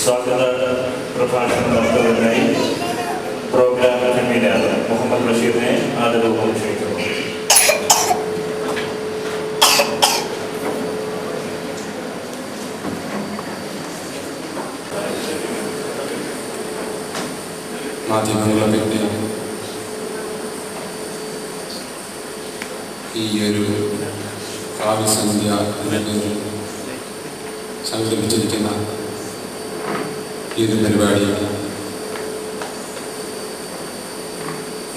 സ്വാഗത പ്രഭാഷണം നടത്തുന്നതിനായി പ്രോഗ്രാം കൺവീനർ മുഹമ്മദ് ബഷീറിനെ ആദരപൂർവ്വം ക്ഷണിക്കുന്നു. മാധ്യമങ്ങളെ ഈ ഒരു കാവ്യസന്ധ്യ സംഘടിപ്പിച്ചിരിക്കുന്ന ഈ ഒരു പരിപാടി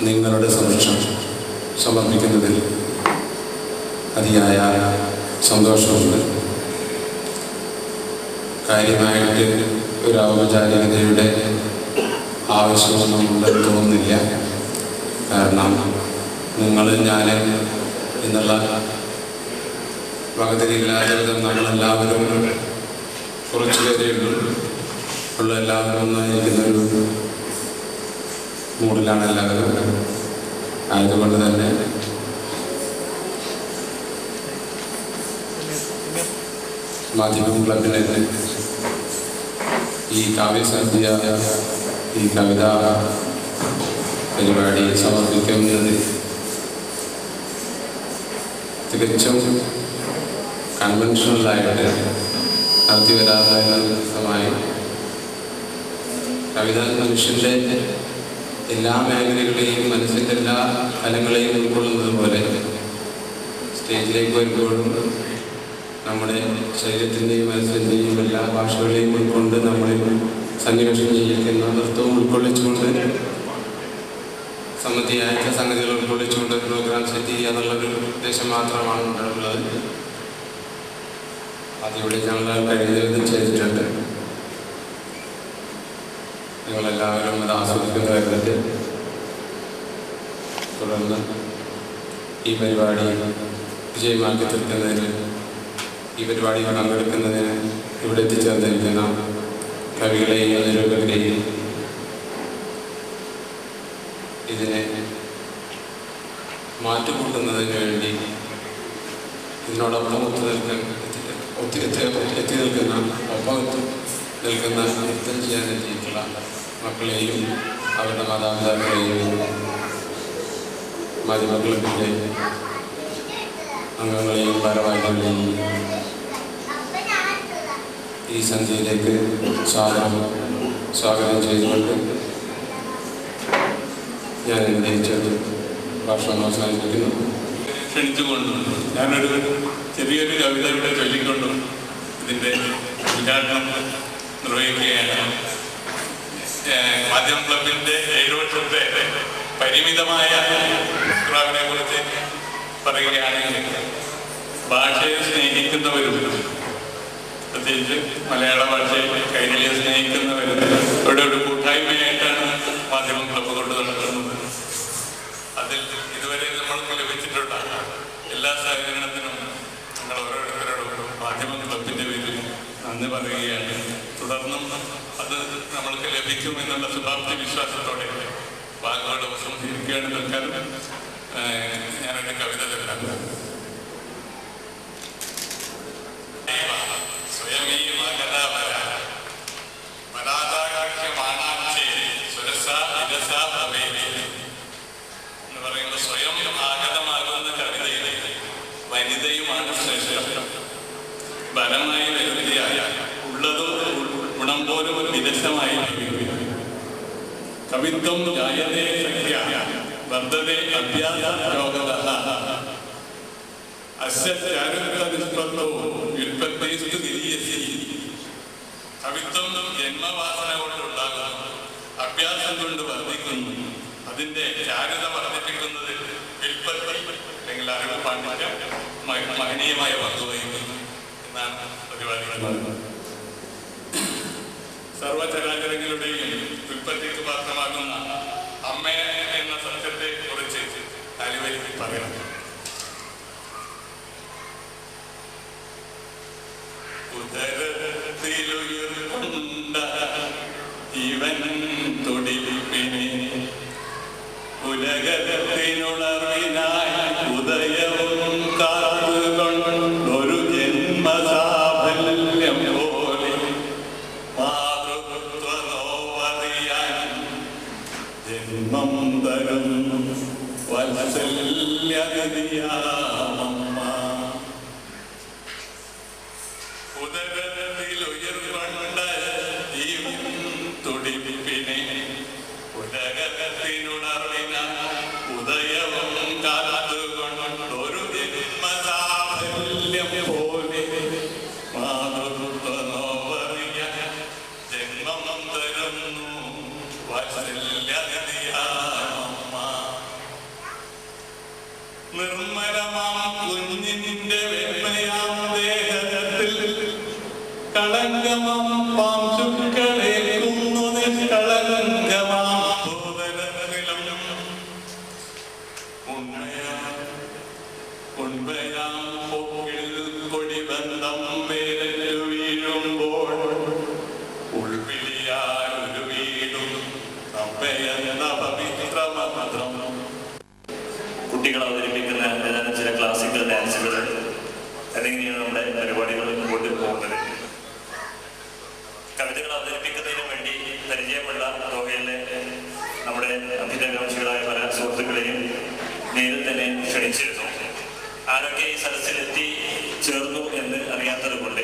നിങ്ങളുടെ സമക്ഷം സമർപ്പിക്കുന്നതിൽ അതിയായ സന്തോഷമുണ്ട്. കാര്യമായിട്ട് ഒരു ഔപചാരികതയുടെ ആവശ്യമൊന്നും ഉണ്ടെന്ന് തോന്നുന്നില്ല. കാരണം നിങ്ങൾ ഞാൻ എന്നുള്ള വകതിരില്ലാതെ വിധം നമ്മളെല്ലാവരും കുറച്ചു പേരേ ഉള്ള എല്ലാവരും ഒന്നായിരിക്കുന്നൊരു മൂഡിലാണ് എല്ലാവരും. ആയതുകൊണ്ട് തന്നെ മാധ്യമ ക്ലബിനെ ഈ കാവ്യസന്ധ്യ ഈ കവിതാ പരിപാടി സമർപ്പിക്കുന്നതിൽ തികച്ചും കൺവെൻഷണലായിട്ട് നടത്തിവരാത്തമായി കവിത മനുഷ്യൻ്റെ എല്ലാ മേഖലകളെയും മനസ്സിൻ്റെ എല്ലാ തലങ്ങളെയും ഉൾക്കൊള്ളുന്നത് പോലെ സ്റ്റേജിലേക്ക് വരുമ്പോഴും നമ്മുടെ ശരീരത്തിൻ്റെയും മനസ്സിൻ്റെയും എല്ലാ ഭാഷകളെയും ഉൾക്കൊണ്ട് നമ്മളെ സന്നിവേഷം ചെയ്യിക്കുന്ന നൃത്തവും ഉൾക്കൊള്ളിച്ചുകൊണ്ട് സമ്മതിയായ സംഗതികൾ ഉൾക്കൊള്ളിച്ചുകൊണ്ട് പ്രോഗ്രാം സെറ്റ് ചെയ്യുക എന്നുള്ളൊരു ഉദ്ദേശം മാത്രമാണ് ഉള്ളത്. അതിവിടെ ഞങ്ങൾ കഴിഞ്ഞത് ചെയ്തിട്ടുണ്ട്. നിങ്ങളെല്ലാവരും അത് ആസ്വദിക്കുന്ന കാര്യത്തിൽ തുടർന്ന് ഈ പരിപാടി വിജയമാക്കി തീർക്കുന്നതിന് ഈ പരിപാടിയിൽ പങ്കെടുക്കുന്നതിന് ഇവിടെ എത്തിച്ചേർന്നിരിക്കുന്ന കവികളെയും നിരൂപകരെയും ഇതിനെ മാറ്റുകൂട്ടുന്നതിന് വേണ്ടി ഇതിനോടൊപ്പം എത്തി നിൽക്കുന്ന ഒപ്പം നിൽക്കുന്ന നൃത്തം ചെയ്യാനെത്തിയിട്ടുള്ള മക്കളെയും അവരുടെ മാതാപിതാക്കളെയും മാധ്യമ ക്ലബിൻ്റെ അംഗങ്ങളെയും ഭാരവാഹികളെയും ഈ സന്ധ്യയിലേക്ക് സ്വാഗതം ചെയ്തുകൊണ്ട് ഞാൻ ഉന്നയിച്ചത് ഭാഷണം അവസാനിപ്പിക്കുന്നു. ക്ഷണിച്ചുകൊണ്ടും ഞാനൊരു ചെറിയൊരു കവിത ഇവിടെ ചൊല്ലിക്കൊണ്ടും ഇതിൻ്റെ ഉദ്ഘാടനം നിർവഹിക്കുകയാണ്. മാധ്യമ ക്ലബിൻ്റെ 7 വർഷത്തെ പരിമിതമായ പ്രോഗ്രാമിനെ കുറിച്ച് പറയുകയാണെങ്കിൽ ഭാഷയെ സ്നേഹിക്കുന്നവരും പ്രത്യേകിച്ച് മലയാള ഭാഷയെ കൈരളിയെ സ്നേഹിക്കുന്നവരും ഇവിടെ ഒരു കൂട്ടായ്മയായിട്ടാണ് മാധ്യമ ക്ലബ്ബ് കൊണ്ട് നടക്കുന്നത്. അതിൽ ഇതുവരെ നമ്മൾക്ക് ലഭിച്ചിട്ടുള്ള എല്ലാ സഹകരണത്തിനും ഞങ്ങൾ ഓരോരുത്തരോടും മാധ്യമ ക്ലബിൻ്റെ പേരിൽ നന്ദി പറയുകയാണ്. തുടർന്നും അത് നമ്മൾക്ക് ലഭിക്കുമെന്നുള്ള ശുഭാപ്തി വിശ്വാസത്തോടെ വാക്കുകൾ സംസാരിക്കുകയാണ്. തൽക്കാലം ഞാനൊരു കവിത തരാം. എന്ന് പറയുന്നത് സ്വയം ആഗതമാകുന്ന കവിതയിലെ വനിതയുമാണ് ശ്രേഷ്ഠം. ബലമായി വരുതിയായ ഉള്ളതും ഗുണം പോലും ഒരു വിദഗ്ധമായി കവിത്വം ജായതേ സഖ്യ വർദ്ധതേ അഭ്യാസ യോഗതഃ അസ്യ ചാരുത്വനിഷ്പത്തോ വ്യുത്പത്തൈസ്തു നിരീയസി. കവിത്വം ജന്മവാസന കൊണ്ടുണ്ടാകുന്നു, അഭ്യാസം കൊണ്ട് വർദ്ധിക്കുന്നു. അതിൻ്റെ ചാരുത വർദ്ധിപ്പിക്കുന്നത് വിൽപ്പത്തി അല്ലെങ്കിൽ അറിവ് പാണ്ഡിത്യം മഹനീയമായ പങ്കുവഹിക്കുന്നു എന്നാണ് പരിപാടി. സർവചരാചരങ്ങളുടെയും വിൽപ്പത്തിക്ക് പാത്രമാകുന്ന അമ്മ എന്ന സത്യത്തെ കുറിച്ച് താലിവരി പറയണം. ഉദരത്തിലുയർക്കൊണ്ട ഇവൻ തുടിപ്പിനെ ഉലകത്തിനുണർവിനായി ഉദയവും കാത്തുകൊണ്ടൊരു ജന്മസാഫല്യം പോലെ മാതൃ നിധിയാമമ്മ. ഉദരത്തിൽ ഉയർവണ്ട ജീവൻ തുടിപ്പിനെ ഉദരത്തിനുണർവിന ഉദയവും കാത്തുകൊണ്ടൊരു ജന്മസാഫല്യം പോലെ മാതൃത്വനോവറിയ ജന്മം തരുന്നു വാത്സല്യനിധിയാമമ്മ. നിർമ്മലമാം കുഞ്ഞിന്റെ വെണ്മയാം ദേഹത്തിൽ കളങ്കമാം പാംശുക്കളേക്കുന്നു നിഷ്കളങ്കമാം ഭൂതലത്തിലും ഉണ്മയാം പൊക്കിൽ കൊടിബന്ധം വേരറ്റു വീഴുമ്പോൾ ഉൾവിളിയാൽ ഒരു വീടും നമ്മയെന്ന പവിത്രമന്ത്രം. കുട്ടികൾ അവതരിപ്പിക്കുന്ന ഏതാനും ചില ക്ലാസിക്കൽ ഡാൻസുകൾ എന്നിങ്ങനെയാണ് നമ്മുടെ പരിപാടികൾ മുമ്പോട്ട് പോകുന്നത്. കവിതകൾ അവതരിപ്പിക്കുന്നതിന് വേണ്ടി പരിചയമുള്ള റോയലിലെ നമ്മുടെ അഭിനയകാംക്ഷികളായ പല സുഹൃത്തുക്കളെയും നേരിൽ തന്നെ ക്ഷണിച്ചിരുന്നു. ആരൊക്കെ ഈ സദസ്സിലെത്തി ചേർന്നു എന്ന് അറിയാത്തത് കൊണ്ട്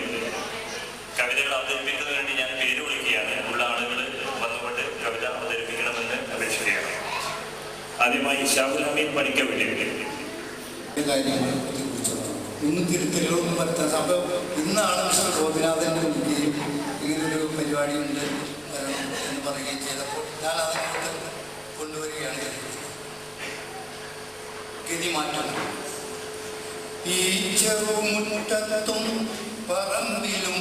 കവിതകൾ അവതരിപ്പിക്കുന്നതിന് വേണ്ടി ഞാൻ പേര് വിളിക്കുകയാണ്. ഉള്ള ആളുകൾ വന്നുകൊണ്ട് കവിത അവതരിപ്പിക്കണമെന്ന് അപേക്ഷിക്കുകയാണ്. ആദ്യമായി ഷാഹുൽ ഹമീദ് പണിക്ക വേണ്ടി കാര്യങ്ങളെ കുറിച്ച് ഇന്ന് തിരുത്തലുകളൊന്നും വരുത്താൻ സംഭവം. ഇന്നാണ് മിസ്റ്റർ ഗോപിനാഥൻ്റെ വിളിക്കുകയും ഇങ്ങനൊരു പരിപാടിയുണ്ട് വരണം എന്ന് പറയുകയും ചെയ്തപ്പോൾ ഞാൻ അതിനകത്ത് കൊണ്ടുവരികയാണ്. ഗതിമാറ്റം. ഈ ചെറുമുറ്റത്തും പറമ്പിലും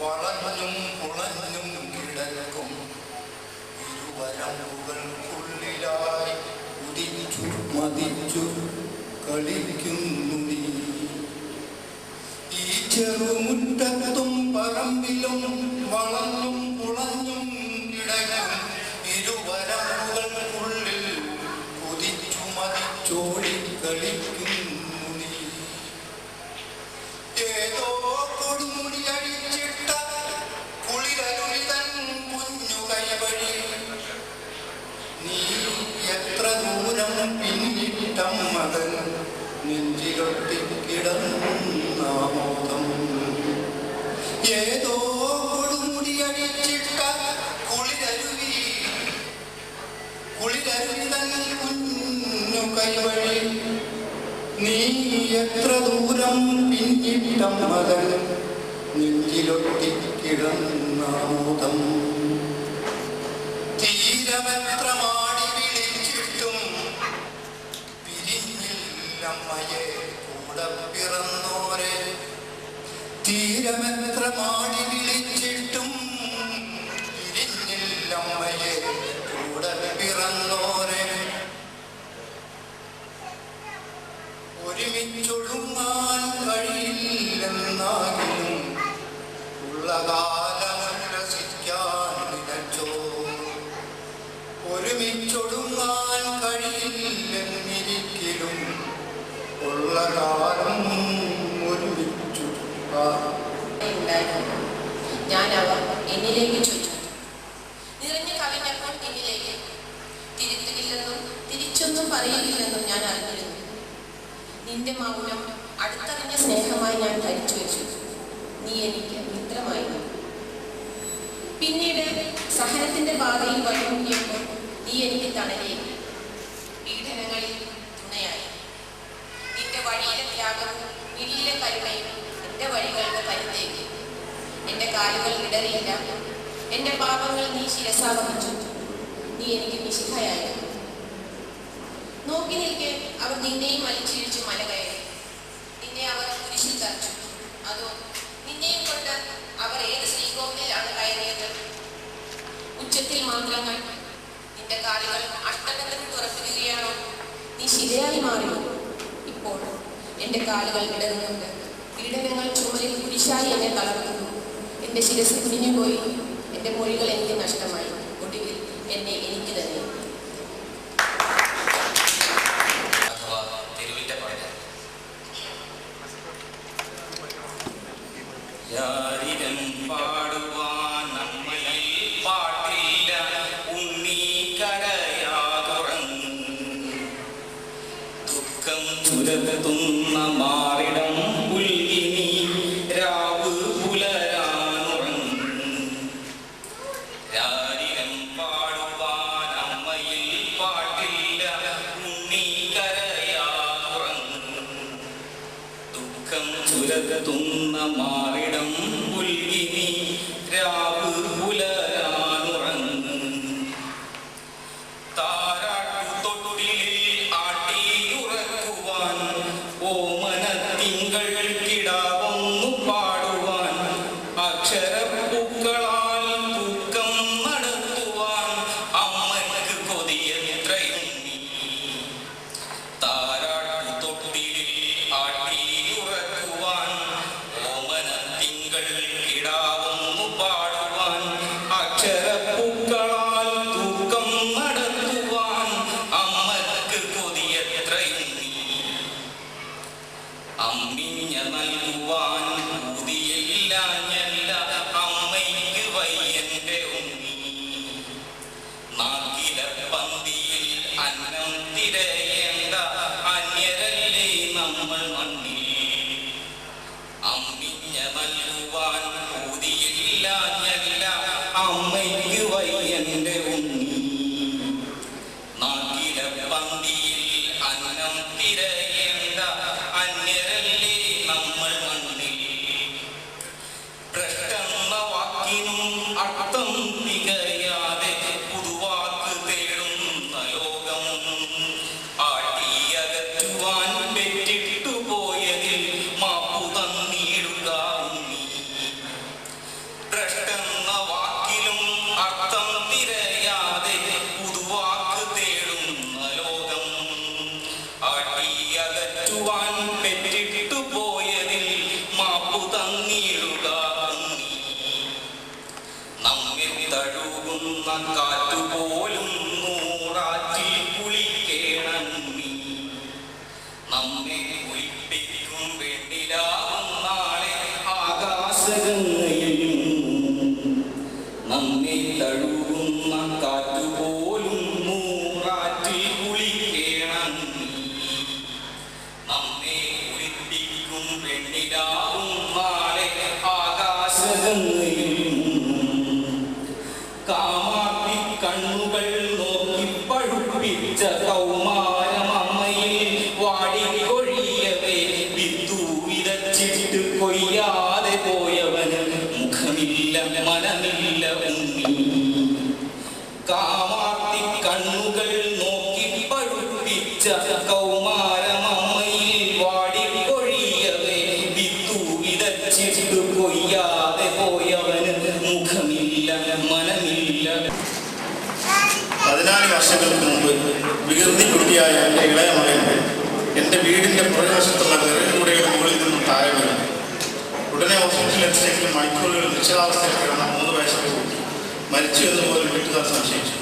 വളഞ്ഞും പുളഞ്ഞും കിടക്കും ഇരുവരമ്പുകൾക്കുള്ളിലായി ഉദിച്ചു മതിച്ചു കളിക്കുന്നു നീ. ഈ ചെറുമുറ്റത്തും പറമ്പിലും വളഞ്ഞും പുളഞ്ഞും കിടക്കും ഇരുവരമ്പുകൾക്കുള്ളിൽ ഉദിച്ചു മതിച്ചോടി കളിക്കുന്നു നീ. ഏതോ കൊടുമുടി അഴിച്ചിട്ട കുളിരരുളിതൻ കുഞ്ഞു കൈവഴി നീ എത്ര ദൂരം പിന്നിട്ടം മകൻ നെഞ്ചിലൊട്ടിക്കിടന്നാമോദം. ഏതോ കൊടുമുടി അഴിച്ചിട്ട കുളിരരുളിതൻ കുഞ്ഞു കൈവഴി നീ എത്ര ദൂരം പിന്നിട്ടം മകൻ നെഞ്ചിലൊട്ടിക്കിടന്നാമോദം. തീരമെത്ര മാടി വിളിച്ചിട്ടും പിരിഞ്ഞില്ലമ്മയെ കൂടെ പിറന്നോരെ. തീരമെത്ര മാടി വിളിച്ചിട്ടും പിരിഞ്ഞില്ലമ്മയെ കൂടെ പിറന്നോരെ. ഒരുമിച്ചൊടുങ്ങാൻ കഴിയില്ലെന്നാകിലും ഉള്ള കാലമുല്ലസിക്കാൻ നിലച്ചോ. ഒരുമിച്ചൊടുങ്ങാൻ കഴിയില്ലെന്നിരിക്കലും ഉള്ള കാലം ഒരുമിച്ചു. ഞാൻ അവ എന്നിലേക്ക് ചോദിച്ചു. നിറഞ്ഞു കവിഞ്ഞപ്പോൾ എന്നിലേക്ക് തിരുത്തില്ലെന്നും തിരിച്ചൊന്നും പറയുകയില്ലെന്നും ഞാൻ അറിഞ്ഞിരുന്നു. നിന്റെ മൗനം അടുത്തറിഞ്ഞ സ്നേഹമായി ഞാൻ ധരിച്ചു വെച്ചു. നീ എനിക്ക് മിത്രമായിരുന്നു. പിന്നീട് സഹനത്തിന്റെ പാതയിൽ വഴിമുട്ടിയപ്പോൾ നീ എനിക്ക് തണലേകി. പീഡനങ്ങളിൽ തുണയായി. നിന്റെ വഴിയിലെ ത്യാഗവും പിടിയിലെ കരുണയും എന്റെ വഴികൾക്ക് കരുതേകി. എന്റെ കാലുകൾ ഇടറിയില്ല. എന്റെ പാപങ്ങൾ നീ ശിരസാ വഹിച്ചു. നീ എനിക്ക് മിശിഹയായിരുന്നു. നോക്കി നിൽക്കെ അവർ നിന്നെയും വലിച്ചിഴിച്ചു മല കയറി. നിന്നെ അവർ കുരിശിൽ തറച്ചു. അതോ നിന്നെയും കൊണ്ട് അവർ ഏത് ശ്രീകോവിലാണ് കയറിയത്? ഉച്ചത്തിൽ മാത്രങ്ങൾ നിന്റെ കാലുകൾ അഷ്ടബന്ധം തുറപ്പിക്കുകയാണോ? നീ ശരിയായി മാറി. ഇപ്പോൾ എൻ്റെ കാലുകൾ ഇടറുന്നുണ്ട്. പീഡനങ്ങൾ ചുമലിൽ കുരിശായി എന്നെ തളർത്തുന്നു. എൻ്റെ ശിരസ് കുനിഞ്ഞുപോയി. എൻ്റെ മൊഴികൾ എനിക്ക് നഷ്ടമായി. ഒടുവിൽ എന്നെ എനിക്ക് തന്നെ. പാടുവാൻ നമ്മളിൽ പാട്ടില്ല ഉണ്ണി കരയാതുറങ്ങും ദുഃഖം ചുരത്തുന്ന മാറിടം പുൽകിനി രാവ് പുലരാനുറങ്ങും രാരിരം പാടുവാൻ അമ്മയിൽ പാട്ടില്ല ഉണ്ണി കരയാനുറങ്ങും ദുഃഖം ചുരത്തുന്ന മാറിടം പുൽകിനി രാവ് പുലരാനുറങ്ങും ഓമനത്തിങ്കൾ കിടാവൊന്നു പാടുവാൻ അക്ഷരപ്പൂക്കളാൽ തൂക്കം നടത്തുവാൻ അമ്മയ്ക്ക് കൊതിയെത്രയുണ്ണി താരാട്ടുതൊട്ടിലിൽ ആട്ടിയുറക്കുവാൻ ഓമനത്തിങ്കൾ കിടാവൊന്നു പാടുവാൻ അക്ഷരപ്പൂക്കളാൽ തൂക്കം നടത്തുവാൻ അമ്മയ്ക്ക് കൊതിയെത്രയുണ്ണി അമ്മിഞ്ഞ നൽകുവാൻ ഊതിയില്ലാഞ്ഞല്ല അമ്മയ്ക്ക് വയ്യന്റെ ഉണ്ണി നാക്കില പന്തിയിൽ അന്നം തിരയേണ്ട അന്യരല്ലേ നമ്മൾ മണ്ണിൽ അമ്മിഞ്ഞ നൽകുവാൻ ഊതിയില്ലാഞ്ഞല്ല അമ്മയ്ക്ക് വയ്യന്റെ ഉണ്ണി നാക്കില പന്തിയിൽ അന്നം തിരയേണ്ട അന്യരല്ലേ നമ്മൾ മണ്ണിൽ ഭ്രഷ്ടെന്ന വാക്കിനും അർത്ഥം തികയാതെ പുതുവാക്ക് തേടുന്ന ലോകം ആട്ടിയകറ്റുവാൻ പെറ്റിട്ടു പോയതിൽ മാപ്പു തന്നിടുക ഉണ്ണി ഭ്രഷ്ടെന്ന വാക്കിലും അർത്ഥം തിരയാതെ പുതുവാക്ക് തേടുന്ന ലോകം ആട്ടിയകറ്റുവാൻ പെറ്റിട്ടു പോയതിൽ മാപ്പു തന്നിടുക ഉണ്ണി നമ്മെ തഴുകുന്ന കാറ്റുപോലും നൂറാറ്റിൽ കുളിക്കേണം നീ നമ്മെ കുളിപ്പിക്കും വേണ്ടിലാവും നാളെ ആകാശഗംഗയിൽ നമ്മെ തഴുകുന്ന കാറ്റുപോലും നൂറാറ്റിൽ കുളിക്കേണം നീ നമ്മെ കുളിപ്പിക്കും വേണ്ടിലാവും നാളെ ആകാശഗംഗയിൽ കാമാത്തി കണ്ണുകൾ നോക്കി പഴുപ്പിച്ച കൗമാരമമ്മയിൽ വാടിക്കൊഴിയവേ വിത്തു വിതച്ചിട്ട് കൊയ്യാതെ പോയവന് മുഖമില്ല മനമില്ല ഉണ്ണി കാമാത്തി കണ്ണുകൾ നോക്കി പഴുപ്പിച്ച കൗമാരമമ്മയിൽ വാടിക്കൊഴിയവേ വിത്തു വിതച്ചിട്ട് കൊയ്യാതെ പോയവന് മുഖമില്ല മനമില്ല 14 വർഷങ്ങൾക്ക് മുമ്പ് വികൃതി കുട്ടിയായ എൻ്റെ ഇളയ മകൻ എൻ്റെ വീടിൻ്റെ പുറകുവശത്തുള്ള വിറകുകൂടയുടെ മുകളിൽ നിന്നും താഴെ വീണു. ഉടനെ ഹോസ്പിറ്റലിൽ എത്തിച്ചെങ്കിലും മണിക്കൂറുകൾ നിശ്ചലാവസ്ഥയിൽ കിടന്ന 3 വയസ്സുള്ള കുട്ടി മരിച്ചു എന്ന് പോലും വീട്ടുകാർ സംശയിച്ചു.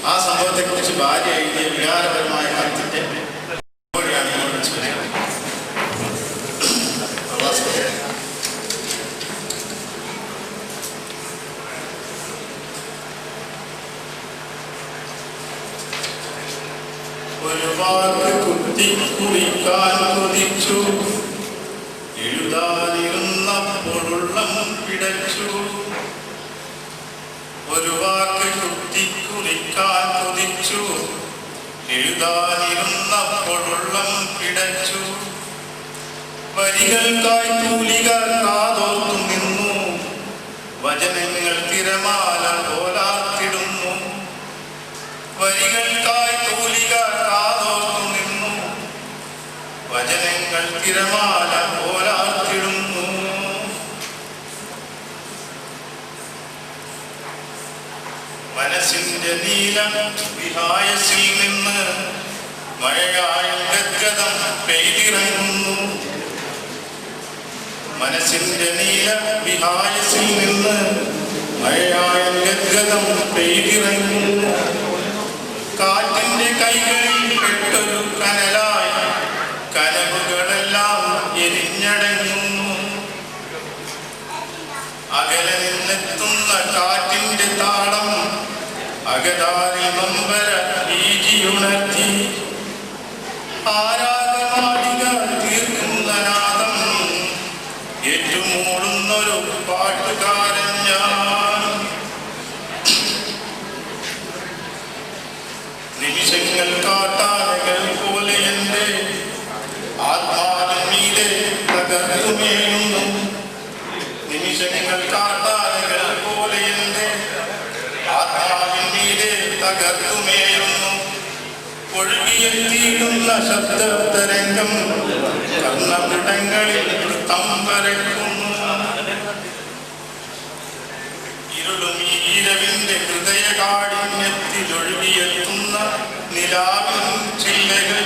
ആ സംഭവത്തെക്കുറിച്ച് ഭാര്യ എഴുതിയ വികാരപരമായ കത്തിൻ്റെ മറുപടിയാണ് ഇപ്പോൾ വെച്ച് വരുന്നത്. ഒരു വാക്ക് കുത്തിക്കുറിക്കാൻ കൊതിച്ചു എഴുതാനിരുന്നപ്പോഴുള്ളം പിടച്ചു ഒരു വാക്ക് കുത്തിക്കുറിക്കാൻ കൊതിച്ചു എഴുതാനിരുന്നപ്പോഴുള്ളം പിടച്ചു വരികൾക്കായി തൂലിക കാതോർത്തു നിന്നു വചനങ്ങൾ തിരമാല പോലാത്തിടുന്നു വരികൾക്കായി തൂലിക കാതോർത്തു നിന്നു വചനങ്ങൾ തിരമാല പോലാത്തിടുന്നു മനസ്സിന്റെ നീലം വിഹായസിൽ നിന്ന് മഴയായ ഗദ്ഗതം പെയ്തിറങ്ങുന്നു മനസ്സിന്റെ നീല വിഹായസിൽ നിന്ന് മഴയായ ഗദ്ഗതം പെയ്തിറങ്ങുന്നു കാറ്റിന്റെ കൈകളിൽ പെട്ടൊരു കനലായി കനവുകളെല്ലാം എരിഞ്ഞടങ്ങുന്നു അകലെ നിന്നെത്തുന്ന കാറ്റിന്റെ താളം അകതാരിൽ നൊമ്പര വീജിയുണർത്തി ആരാ തീർക്കുന്ന നാദം ഏറ്റുമൂടുന്നൊരു പാട്ടുകാരൻ ഞാൻ. നിമിഷങ്ങൾ കാട്ടാനകൾ പോലെ എൻ്റെ ആത്മാവിനെ തകർത്തുമേഴുന്നു. നിമിഷങ്ങൾ കാട്ടാനകൾ പോലെ എൻ്റെ ആത്മാവിനെ തകർത്തുമേഴുന്നു. ഒഴുകിയെത്തിയിടുന്ന ശബ്ദതരംഗം കർണപുടങ്ങളിൽ വൃത്തം വരയ്ക്കുന്നു. ഇരുളും ഈരവിന്റെ ഹൃദയകാഠിന്യത്തിലൊഴുകിയെത്തുന്ന നിലാവിൻ ചില്ലകൾ.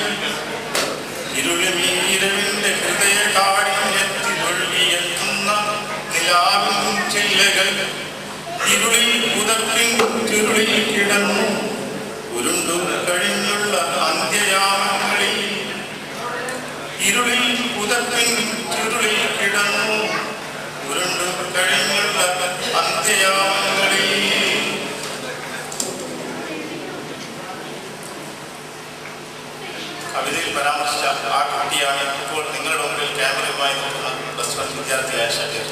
ഇരുളും ഈരവിന്റെ ഹൃദയകാഠിന്യത്തിലൊഴുകിയെത്തുന്ന നിലാവിൻ ചില്ലകൾ. ഇരുളിൽ പുതപ്പിൻ ചുരുളിൽ കിടന്നു ഉരുണ്ടു കഴിഞ്ഞുള്ള അന്ത്യയാമങ്ങളിൽ. ഇരുളിൽ പുതപ്പിൻ ചുരുളിൽ കിടന്നു ഉരുണ്ടു കഴിഞ്ഞുള്ള അന്ത്യയാമങ്ങളിൽ. കവിതയിൽ പരാമർശിച്ച ആ കുട്ടിയാണ് ഇപ്പോൾ നിങ്ങളുടെ മുമ്പിൽ ക്യാമറയുമായി നിൽക്കുന്ന പ്ലസ് വൺ വിദ്യാർത്ഥിയായ ഷബീർ.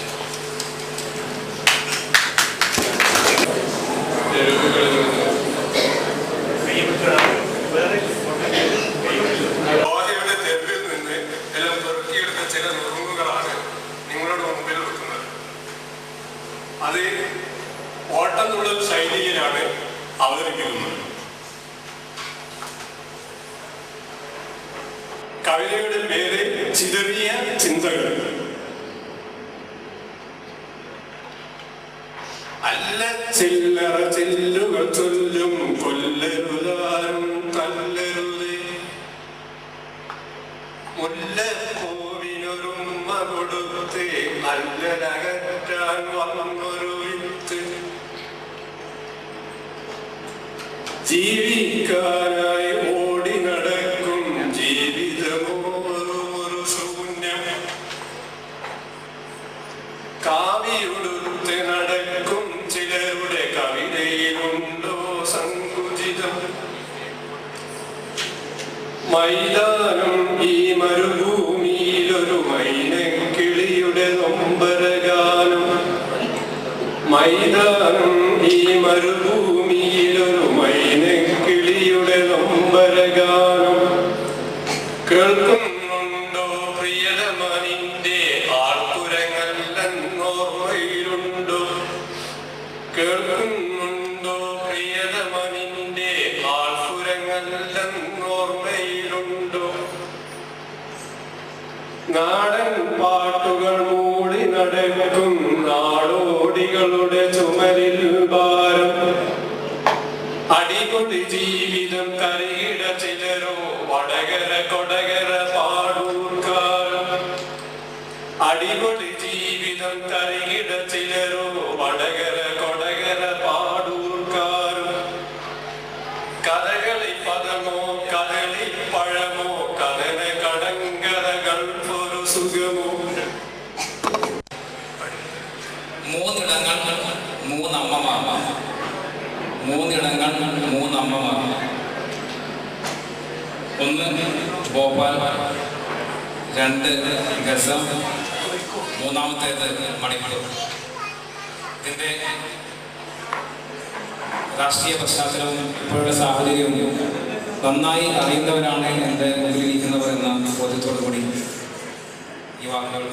ഭാഷയുടെ തെരുവിൽ നിന്ന് എല്ലാം പെറുക്കിയെടുത്ത ചില നുറുങ്ങുകളാണ് നിങ്ങളുടെ മുമ്പിൽ വെക്കുന്നത്. അത് ഓട്ടംതുള്ളൽ ശൈലിയിലാണ് അവതരിപ്പിക്കുന്നത്. കവിതയുടെ പേര് ചിതറിയ ചിന്തകൾ. അല്ല ചില്ലറ ചില്ലുകൾ ചൊല്ലും കൊല്ലരുതാരും തല്ലരുതേ. മുല്ലപ്പൂവിനൊരുമ്മ കൊടുത്ത് അല്ലലകറ്റാൻ വന്നൊരു വിത്ത്. ജീവിക്കാനായി ഓടി നടക്കും ജീവിതമോ ഒരു ശൂന്യം. കാവിയുടുത്ത് നടക്കും ചിലരുടെ കവിതയിലുണ്ടോ സങ്കുചിതം. മൈതാനം ഈ മരുഭൂമിയിലൊരു മൈനക്കിളിയുടെ നൊമ്പരഗാനം. മൈതാനം ഈ മരുഭൂമിയിലൊരു മൈനക്കിളിയുടെ നൊമ്പരഗാനം. കേൾക്കുന്നുണ്ടോ പ്രിയതമനിന്റെ ആർപ്പുരങ്ങളെന്നോർമ്മയിലുണ്ടോ. കേൾക്കുന്നുണ്ടോ പ്രിയതമനിന്റെ ആൾപ്പുരങ്ങളെന്നോർമ്മയിലുണ്ടോ. നാടൻ പാട്ടുകൾ മൂടി നടക്കും നാടോടികളുടെ ചുമലിൽ ഭാരം. അടിപൊളി ജീവിതം കരയിട ചിലരോ വടകര കൊടകര പാടൂർക്കാരും. അടിപൊളി ജീവിതം കരയിട ചിലരോ വടകര കൊടകര പാടൂർക്കാരും. കഥകളി പദമോ കഥളി പഴമോ കഥന കടങ്കഥകൾ ഒരു സുഖമോ. മൂന്നിടങ്ങൾ മൂന്നമ്മമാർ. മൂന്നിടങ്ങൾ മൂന്നമ്മമാർ. ഒന്ന് ഭോപ്പാൽ, രണ്ട് ഗസം, മൂന്നാമത്തേത് മണിപ്പൂർ. ഇതിൻ്റെ രാഷ്ട്രീയ പശ്ചാത്തലവും ഇപ്പോഴുള്ള സാഹചര്യവും നന്നായി അറിയുന്നവരാണ് എൻ്റെ മുമ്പിലിരിക്കുന്നവർ എന്ന ബോധ്യത്തോടു കൂടി ഈ വാക്കുകൾ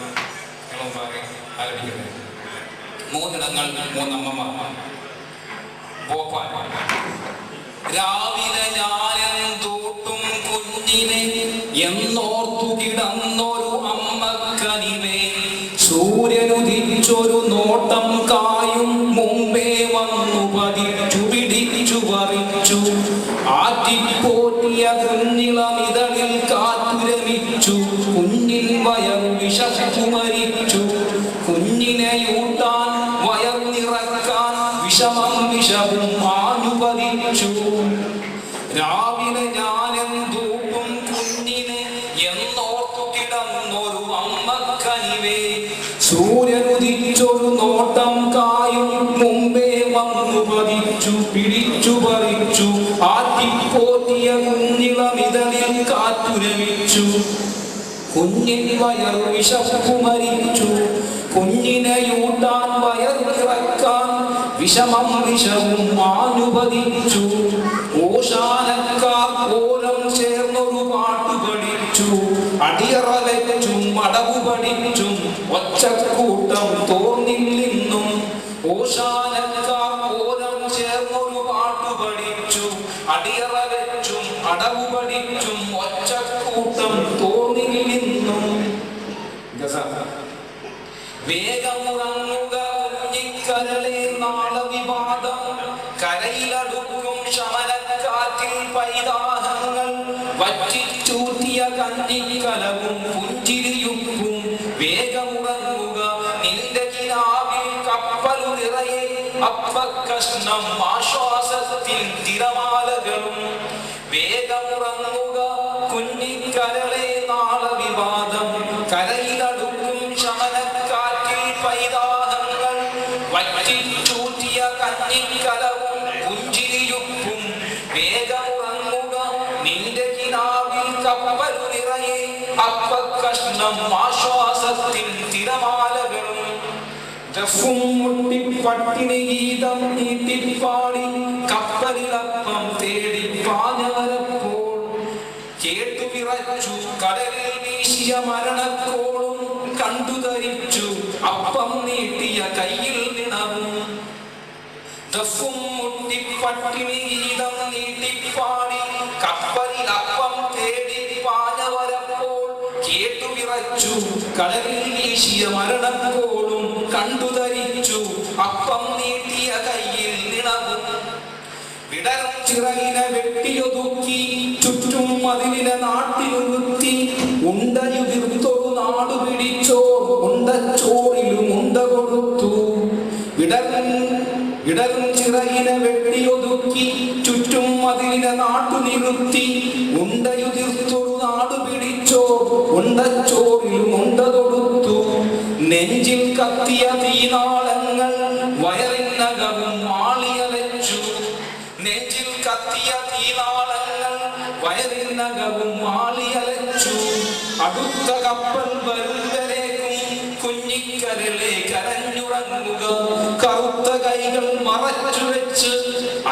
ആരംഭിക്കുന്നത്. മൂന്നിടങ്ങൾ മൂന്നമ്മമാർ. ഭോപ്പാൽ. രാവിലെ ഞാനെന്തൂട്ടും കുഞ്ഞിനെ എന്നോർത്തു കിടന്നൊരു അമ്മക്കനിവേ. സൂര്യനുദിച്ചൊരു നോട്ടം കായും മുമ്പേ വന്നു പതിച്ചു പിടിച്ചു പറിച്ചു. ആറ്റിപ്പോറ്റിയ കുഞ്ഞിളമിതളിൽ കാറ്റുരമിച്ചു. കുഞ്ഞിൽ വയർ വിഷച്ചു മരിച്ചു. കുഞ്ഞിനെയൂട്ടാൻ വയർ നിറക്കാൻ വിഷമം വിഷവും ആനുപതിച്ചു. രാവിലെ ഞാനെന്തൂട്ടും കുഞ്ഞിനെ എന്നോർത്തു കിടന്നൊരു അമ്മക്കനിവേ. സൂര്യനുദിച്ചൊരു നോട്ടം കായും മുമ്പേ വന്നു പതിച്ചു പിടിച്ചു പറിച്ചു. ആറ്റിപ്പോറ്റിയ കുഞ്ഞിളമിതളിൽ കാറ്റുരമിച്ചു. കുഞ്ഞിൻ വയറു വിശപ്പു മരിച്ചു. കുഞ്ഞിനെയൂട്ടാൻ വയറിറക്കാൻ വിഷമം വിഷവും അനുവദിച്ചു. ഓശാനക്കാർ ഓരം ചേർന്നൊരു പാട്ടു പഠിച്ചു. അടിയറ വെച്ചും അടവു പഠിച്ചും ഒച്ചക്കൂട്ടം തോന്നില്ലെന്നും. ഓശാനക്കാർ ഓരം ചേർന്നൊരു പാട്ടു പഠിച്ചു. അടിയറ വെച്ചും അടവു പഠിച്ചും ഒച്ചക്കൂട്ടം തോന്നില്ലെന്നും. വേഗമുറങ്ങുക കുഞ്ഞിക്കരളെ നാളെ വിവാദം. കരയിലടുക്കും ശമനക്കാറ്റിൽ പൈതാഹങ്ങൾ. വറ്റിച്ചൂറ്റിയ കഞ്ഞിക്കലവും പുഞ്ചിരിയുപ്പും. വേഗമുറങ്ങുക നിന്റെ കിനാവിൽ കപ്പലു നിറയെ അപ്പക്കഷ്ണം ആശ്വാസത്തിൽ തിരമാലകളും. വേഗമുറങ്ങുക കുഞ്ഞിക്കരളെ നാളെ വിവാദം. കരയിലടുക്കും ശമനക്കാറ്റിൽ പൈതാഹങ്ങൾ. വറ്റിച്ചൂറ്റിയ കഞ്ഞിക്കലവും പുഞ്ചിരിയുപ്പും. വേഗമുറങ്ങുക നിന്റെ കിനാവിൽ കപ്പലു നിറയെ അപ്പക്കഷ്ണം ആശ്വാസത്തിൽ തിരമാലകളും. ദഫും മുട്ടി പട്ടിണി ഗീതം നീട്ടിപ്പാടി കപ്പലിലപ്പം തേടി പാഞ്ഞാരപ്പോൾ. കേട്ടു വിറച്ചു കടലിൽ വീശിയ മരണക്കോളും. കണ്ടു ധരിച്ചു അപ്പം നീട്ടിയ കയ്യിൽ നിണവും. ദഫും മുട്ടി പട്ടിണി ഗീതം നീട്ടിപ്പാടി കപ്പലിലപ്പം തേടി പാഞ്ഞവരപ്പോൾ. കേട്ടു വിറച്ചു കടലിൽ വീശിയ മരണക്കോളും. കണ്ടു ധരിച്ചു അപ്പം നീട്ടിയ കയ്യിൽ നിണവും. വിടരും ചിറകിനെ വെട്ടിയൊതുക്കി ചുറ്റും മതിലിനെ നാട്ടിലുരുത്തി. ഉണ്ടയുതിർത്തൊരു നാടു പിടിച്ചോ ഉണ്ടച്ചോറിലും ഉണ്ട കൊടുത്തു. വിടരും ചിറകിനെ വെട്ടിയൊതുക്കി ചുറ്റും മതിലിനെ നാട്ടു നിറുത്തി. ഉണ്ടയുതിർത്തൊരു നാടു പിടിച്ചോ ഉണ്ടച്ചോറിലും ഉണ്ട കൊടുത്തു. നെഞ്ചിൽ കത്തിയ തീനാളങ്ങൾ വയറിനകവും ആളിയ വെച്ചു. നെഞ്ചിൽ കത്തിയ തീനാളങ്ങൾ വയറിനകവും ആളിയലച്ചു. അടുത്ത കപ്പൽ വരുവരേക്കും കുഞ്ഞിക്കരളെ കരഞ്ഞുറങ്ങുക. കറുത്ത കൈകൾ മറച്ചു വെച്ച്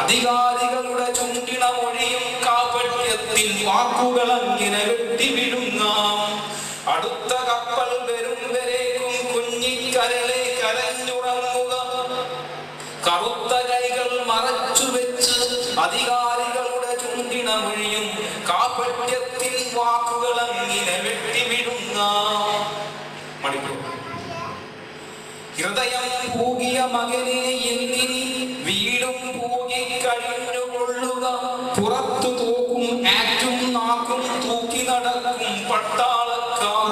അധികാരികളുടെ ചുണ്ടിണ മൊഴിയും കാപട്യത്തിൻ വാക്കുകൾ അങ്ങനെ വെട്ടിവിടുങ്ങാം. അടുത്ത കപ്പൽ വരും വരേക്കും കുഞ്ഞിക്കരളെ കരഞ്ഞുറങ്ങുക. കറുത്ത കൈകൾ മറച്ചു വെച്ച് അധികാരികളുടെ ചുണ്ടിണ മൊഴിയും കാപട്യത്തിൻ വാക്കുകൾ അങ്ങനെ വെട്ടിവിടുന്ന. ഹൃദയം പൂകിയ മകനെ എന്തിനി വീടും പൂകി കഴിഞ്ഞുകൊള്ളുക. പുറത്തു തോക്കും ആറ്റും നാക്കും തൂക്കി നടക്കും പട്ടാളക്കാർ.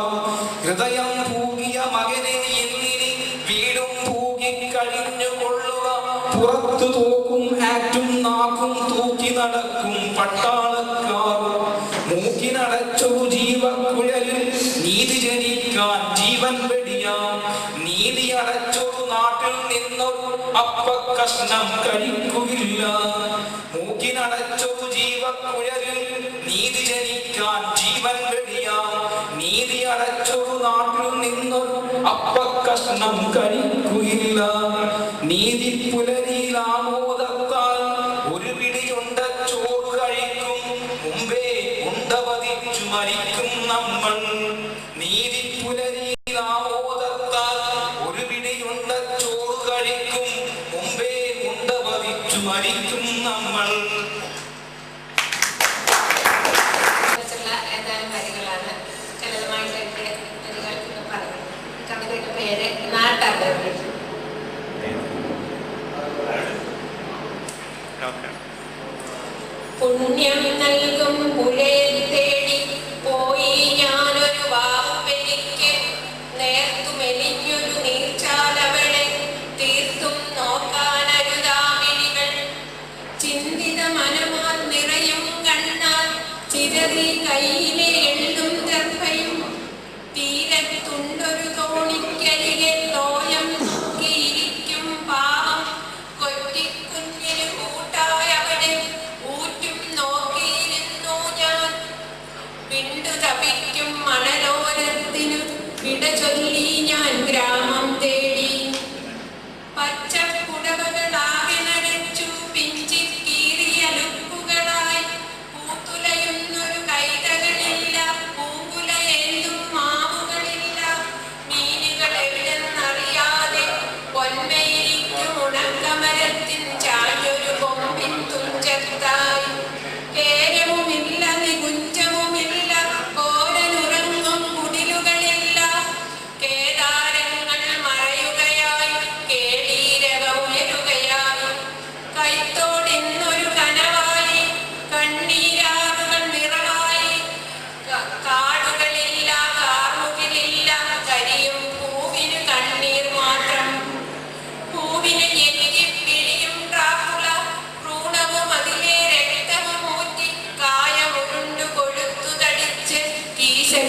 ഹൃദയം പൂകിയ മകനെ എന്തിനി വീടും പൂകി കഴിഞ്ഞുകൊള്ളുക. പുറത്തു തോക്കും ആറ്റും നാക്കും തൂക്കി നടക്കും പട്ടാളക്കാർ. മൂക്കിനടച്ചൊരു ജീവക്കുഴലിൽ നീതി ജനിക്കാൻ ജീവൻ വെടിയാം. നീതി അടച്ചൊരു നാട്ടിൽ നിന്നൊരു അപ്പക്കഷ്ണം കഴിക്കുകയില്ല. മൂക്കിനടച്ചൊരു ജീവക്കുഴലിൽ നീതി ജനിക്കാൻ ജീവൻ വെടിയാം. നീതി അടച്ചൊരു നാട്ടിൽ നിന്നൊരു അപ്പക്കഷ്ണം കഴിക്കുകയില്ല. നീതി പുലരിയിൽ ആമോദത്താൽ ഒരു പിടിയുണ്ട ചോറ് കഴിക്കും. മുമ്പേ ഉണ്ടപതിച്ചു മരിക്കും നമ്മൾ. നീതി പുലരിയിൽ ആമോദത്താൽ ഒരു പിടിയുണ്ട ചോറ് കഴിക്കും. മുമ്പേ ഉണ്ടപതിച്ചു മരിക്കും നമ്മൾ. ഏതാനും വരികളാണ് ലളിതമായിട്ട് വരികൾ എന്ന് പറയുന്നത്. കവിതയുടെ പേര് നാട്ടകവി. പുണ്യം നൽകും പുഴയിൽ തേടി പോയി ഞാനൊരു വാപ്പെനിക്ക്.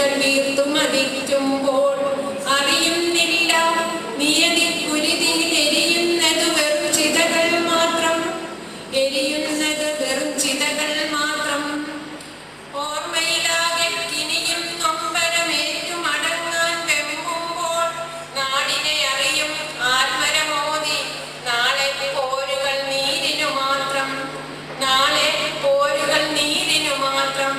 കോരുകൾ വീർത്തു മതിക്കുമ്പോൾ അറിയുന്നില്ല നിയതി കുരുതിയിൽ എരിയുന്നത് വെറും ചിതകൾ മാത്രം, എരിയുന്നത് വെറും ചിതകൾ മാത്രം. ഓർമ്മയിലാകെ കിനിയും നൊമ്പരമേറ്റു മടങ്ങാൻ വെമ്പുമ്പോൾ നാടിനെ അറിയും ആത്മരമോദി നാളെ പോരുകൾ നീരിനു മാത്രം, നാളെ പോരുകൾ നീരിനു മാത്രം.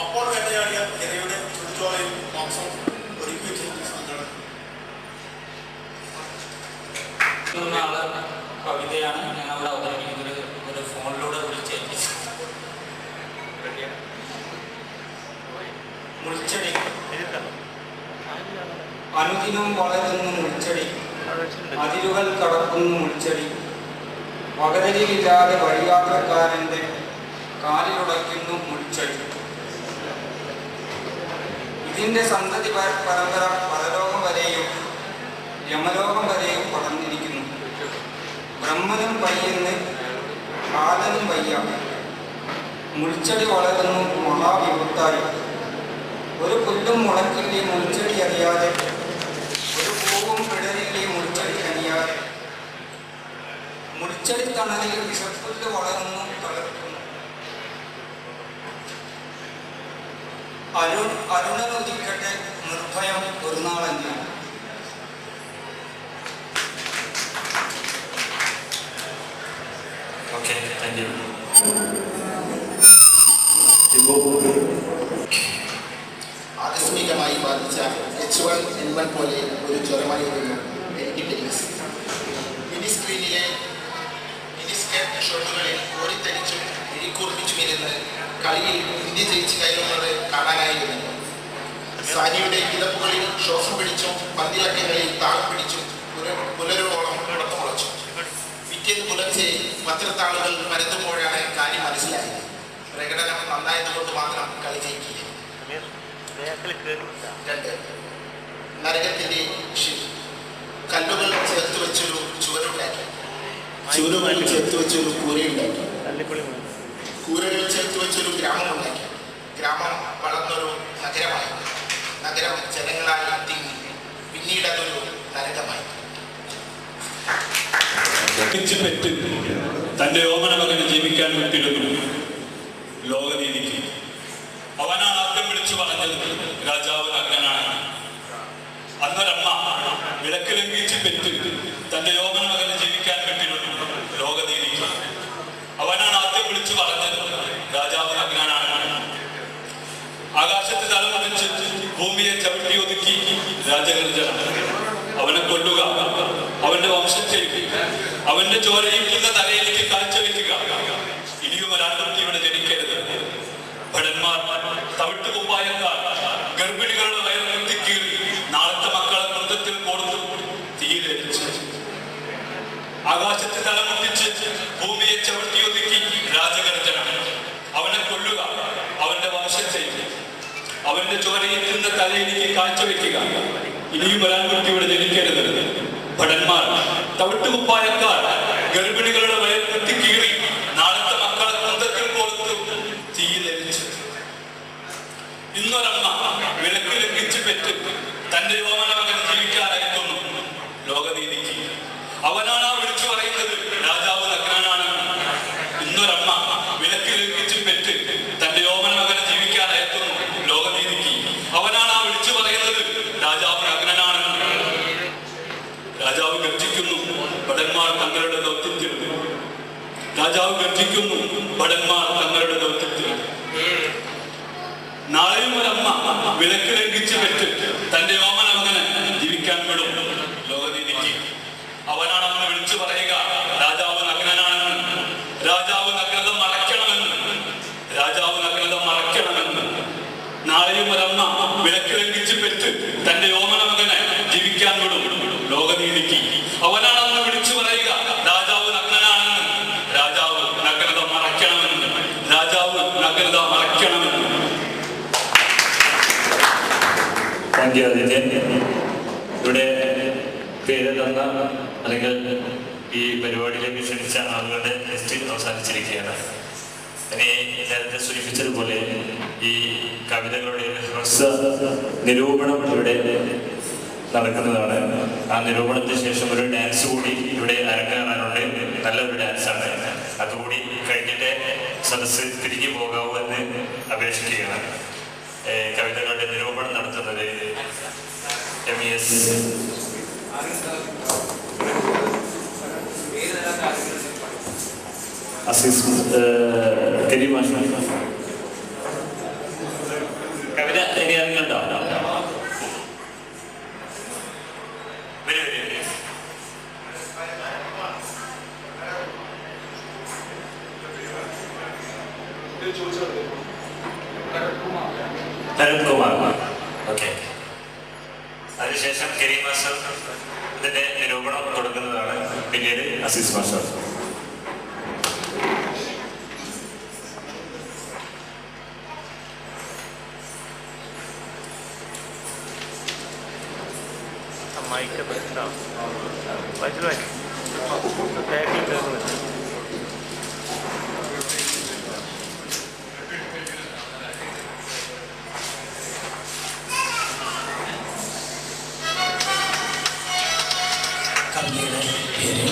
അപ്പോൾ തന്നെയാണ് ഇരയുടെ ചുറ്റുപാടും മാംസം ഒരുക്കി വെച്ചിരുന്ന സംഘടന. കവിതയാണ് ഞങ്ങളവിടെ അവതരിപ്പിക്കുന്നത്. ഒരു ഫോണിലൂടെ വിളിച്ചേൽപ്പിച്ചു. മുൾച്ചെടി അനുദിനം വളരുന്നു മുൾച്ചെടി, അതിരുകൾ കടക്കുന്നു മുൾച്ചെടി, പകരലില്ലാതെ വഴിയാത്രക്കാരൻ്റെ കാലിലുടയ്ക്കുന്നു മുൾച്ചെടി. ഇതിൻ്റെ സന്തതി പരമ്പര പരലോകം വരെയും യമലോകം വരെയും പടർന്നിരിക്കുന്നു. ബ്രഹ്മനും വയ്യെന്ന് കാലനും വയ്യ, മുൾച്ചെടി വളരുന്നു മഹാവിപത്തായി. ഒരു പുല്ലും മുളക്കില്ലേ മുൾച്ചെടി അറിയാതെ, ഒരു പൂവും പിടരില്ലേ മുൾച്ചെടി അണിയാതെ. മുൾച്ചെടി തണലിൽ വിഷപ്പുല്ല് വളരുന്നു തളർക്കുന്നു. അരുണനുദിക്കട്ടെ നിർഭയം ഒരു നാളെന്ന്. Okay, thank you. ആകസ്മികമായി ബാധിച്ച H1N1 പോലെ ഒരു ജ്വരമായിരുന്നു എനിക്ക് ടെന്നീസ്. മിനി സ്ക്രീനിലെ മിനിസ്കറ്റ് ഷോട്ടുകളിൽ ഓടിത്തരിച്ചും ഇഴിക്കൂർപ്പിച്ചുമിരുന്ന് കളിയിൽ ഇന്ത്യ ജയിച്ചു കയറുന്നത് കാണാനായിരുന്നു. സാനിയുടെ കിടപ്പുകളിൽ ശ്വാസം പിടിച്ചും പന്തിലക്കങ്ങളിൽ താളം പിടിച്ചും പുലരോളം പുറത്തു മുളച്ചു. പിറ്റേന്ന് പുലർച്ചെ പത്രത്താളുകൾ പരത്തുമ്പോഴാണ് കാര്യം മനസ്സിലായത്. പ്രകടനം നന്നായതുകൊണ്ട് മാത്രം കളി ജയിക്കില്ല. 2. നരകത്തിന്റെ കല്ലുകൾ ചേർത്ത് വെച്ചൊരു ചുവരുണ്ടാക്കി, ചുവരുകൾ ചേർത്ത് വെച്ചൊരു കൂരയുണ്ടാക്കി, കൂരകൾ ചേർത്ത് വെച്ചൊരു ഗ്രാമമുണ്ടാക്കി. ഗ്രാമം വളർന്നൊരു നഗരമായി, നഗരം ജനങ്ങളാൽ തിങ്ങി, പിന്നീട് അതൊരു നരകമായി. തന്റെ ഓമന മകന് ജീവിക്കാൻ വിട്ടിരുന്നു ലോകനീതിക്ക്. അവനാണ് ആദ്യം വിളിച്ചു പറഞ്ഞത് രാജാവ് നഗ്നനാണ്. അന്നൊരമ്മ വിലക്ക് ലംഘിച്ച് പെറ്റ് തന്റെ ഓമന മകന് ജീവിക്കാൻ വിട്ടിരുന്നു ലോകനീതിക്ക്. അവനാണ് ആദ്യം വിളിച്ചു പറഞ്ഞത് രാജാവ് നഗ്നനാണ്. ആകാശത്ത് തലമുടിച്ച് ഭൂമിയെ ചവിട്ടി ഒതുക്കി രാജഗർജന. അവനെ കൊല്ലുക, അവന്റെ വംശത്തെ അവന്റെ ചോരയിക്കുന്ന തലയിലേക്ക് കാഴ്ചവെക്കുക. ഇനിയും ഒരാൺകുട്ടി ഇവിടെ ജനിക്കരുത്. ഭടന്മാർ, തവിട്ട് കുപ്പായക്കാർ ഗർഭിണികളുടെ വയർ കുത്തിക്കീറി നാളത്തെ മക്കളെ വൃത്തത്തിൽ കൊടുത്തു തീയിലേച്ചു. ആകാശത്ത് തലമുട്ടിച്ച് ഭൂമിയെ ചവിട്ടി ഒതുക്കി രാജഗർജന. അവനെ കൊല്ലുക, അവന്റെ വംശത്തെ അവന്റെ ചോരയിക്കുന്ന തലയിലേക്ക് കാഴ്ചവെക്കുക. ഇനിയും ഒരാൺകുട്ടി ഇവിടെ ജനിക്കരുത്. ഭടന്മാർ, തവിട്ടുകുപ്പായക്കാർ ഗർഭിണികളുടെ വയർ കുത്തിക്കീറി നാളത്തെ മക്കളെ വൃത്തത്തിൽ കൊടുത്തു തീയിലേച്ചു. ഇന്നൊരമ്മ വിലക്ക് ലംഘിച്ച് പെറ്റ് തന്റെ ഓമന മകൻ ജീവിക്കാനായിരുന്നു ലോകനീതിക്ക്. അവനാണ് ആ വിളിച്ചു പറയുന്നത് രാജാവ് നഗ്നനാണ്. ഇന്നൊരമ്മ വിലക്ക് ലംഘിച്ച് പെറ്റ് തന്റെ ഓമന മകൻ ജീവിക്കാനായിരുന്നു ലോകനീതിക്ക്. അവനാണ് ആ വിളിച്ചു പറയുന്നത് രാജാവ് നഗ്നനാണ്. രാജാവ് ഗർജിക്കുന്നു, ഭടന്മാർ തങ്ങളുടെ ദൗത്യത്തിൽ. രാജാവ് ഗർജിക്കുന്നു, ഭടന്മാർ തങ്ങളുടെ ദൗത്യത്തിൽ. നാളെയും ഒരമ്മ വിലക്ക് ലംഘിച്ച് പെറ്റ് തന്റെ ഓമന മകന് ജീവിക്കാൻ വിടും ലോകനീതിക്ക്. അവനാണ് അവനെ വിളിച്ചു പറയുക രാജാവ് നഗ്നനാണെന്ന്. രാജാവ് നഗ്നത മറയ്ക്കണമെന്ന്. രാജാവ് നഗ്നത മറയ്ക്കണമെന്ന്. നാളെയും ഒരമ്മ വിലക്ക് ലംഘിച്ച് പെറ്റ് തന്റെ ഓമന മകനെ ജീവിക്കാൻ വിടും ലോകനീതിക്ക്. അവനാണ് അവനെ വിളിച്ചു പറയുക രാജാവ് നഗ്നനാണെന്ന്. രാജാവ് നഗ്നത മറയ്ക്കണമെന്ന്. രാജാവ് നഗ്നത മറയ്ക്കണമെന്ന്. Thank you Adithyan. ഇവിടെ പേര് തന്ന അല്ലെങ്കിൽ ഈ പരിപാടിയിലേക്ക് ക്ഷണിച്ച ആളുകളുടെ ലിസ്റ്റ് അവസാനിച്ചിരിക്കുകയാണ്. ഇനി നേരത്തെ സൂചിപ്പിച്ചതുപോലെ ഈ കവിതകളുടെ ഹ്രസ്വ നിരൂപണം ഇവിടെ നടക്കുന്നതാണ്. ആ നിരൂപണത്തിന് ശേഷം ഒരു ഡാൻസ് കൂടി ഇവിടെ അരങ്ങേറാനുണ്ട്. നല്ലൊരു ഡാൻസാണ്. അതുകൂടി കഴിഞ്ഞിട്ട് സദസ്സ് തിരികെ പോകാവൂ എന്ന് അപേക്ഷിക്കുകയാണ്. കവിതകളുടെ നിരൂപണം നടത്തുന്നത് MES അസീസ് കരീം മാഷ്. കവിത ഇനി അറിഞ്ഞുണ്ടോ? തരൺകുമാർ. ഓക്കെ. അതിനുശേഷം കരീം മാസ്റ്റർ ഇതിന്റെ നിരൂപണം കൊടുക്കുന്നതാണ്. പിന്നീട് അസീസ് മാസ്റ്റർ. മൈക്ക് പ്രശ്നമാണ് മനസ്സിലായി കേൾക്കുന്നില്ല. കവിയുടെ പേര്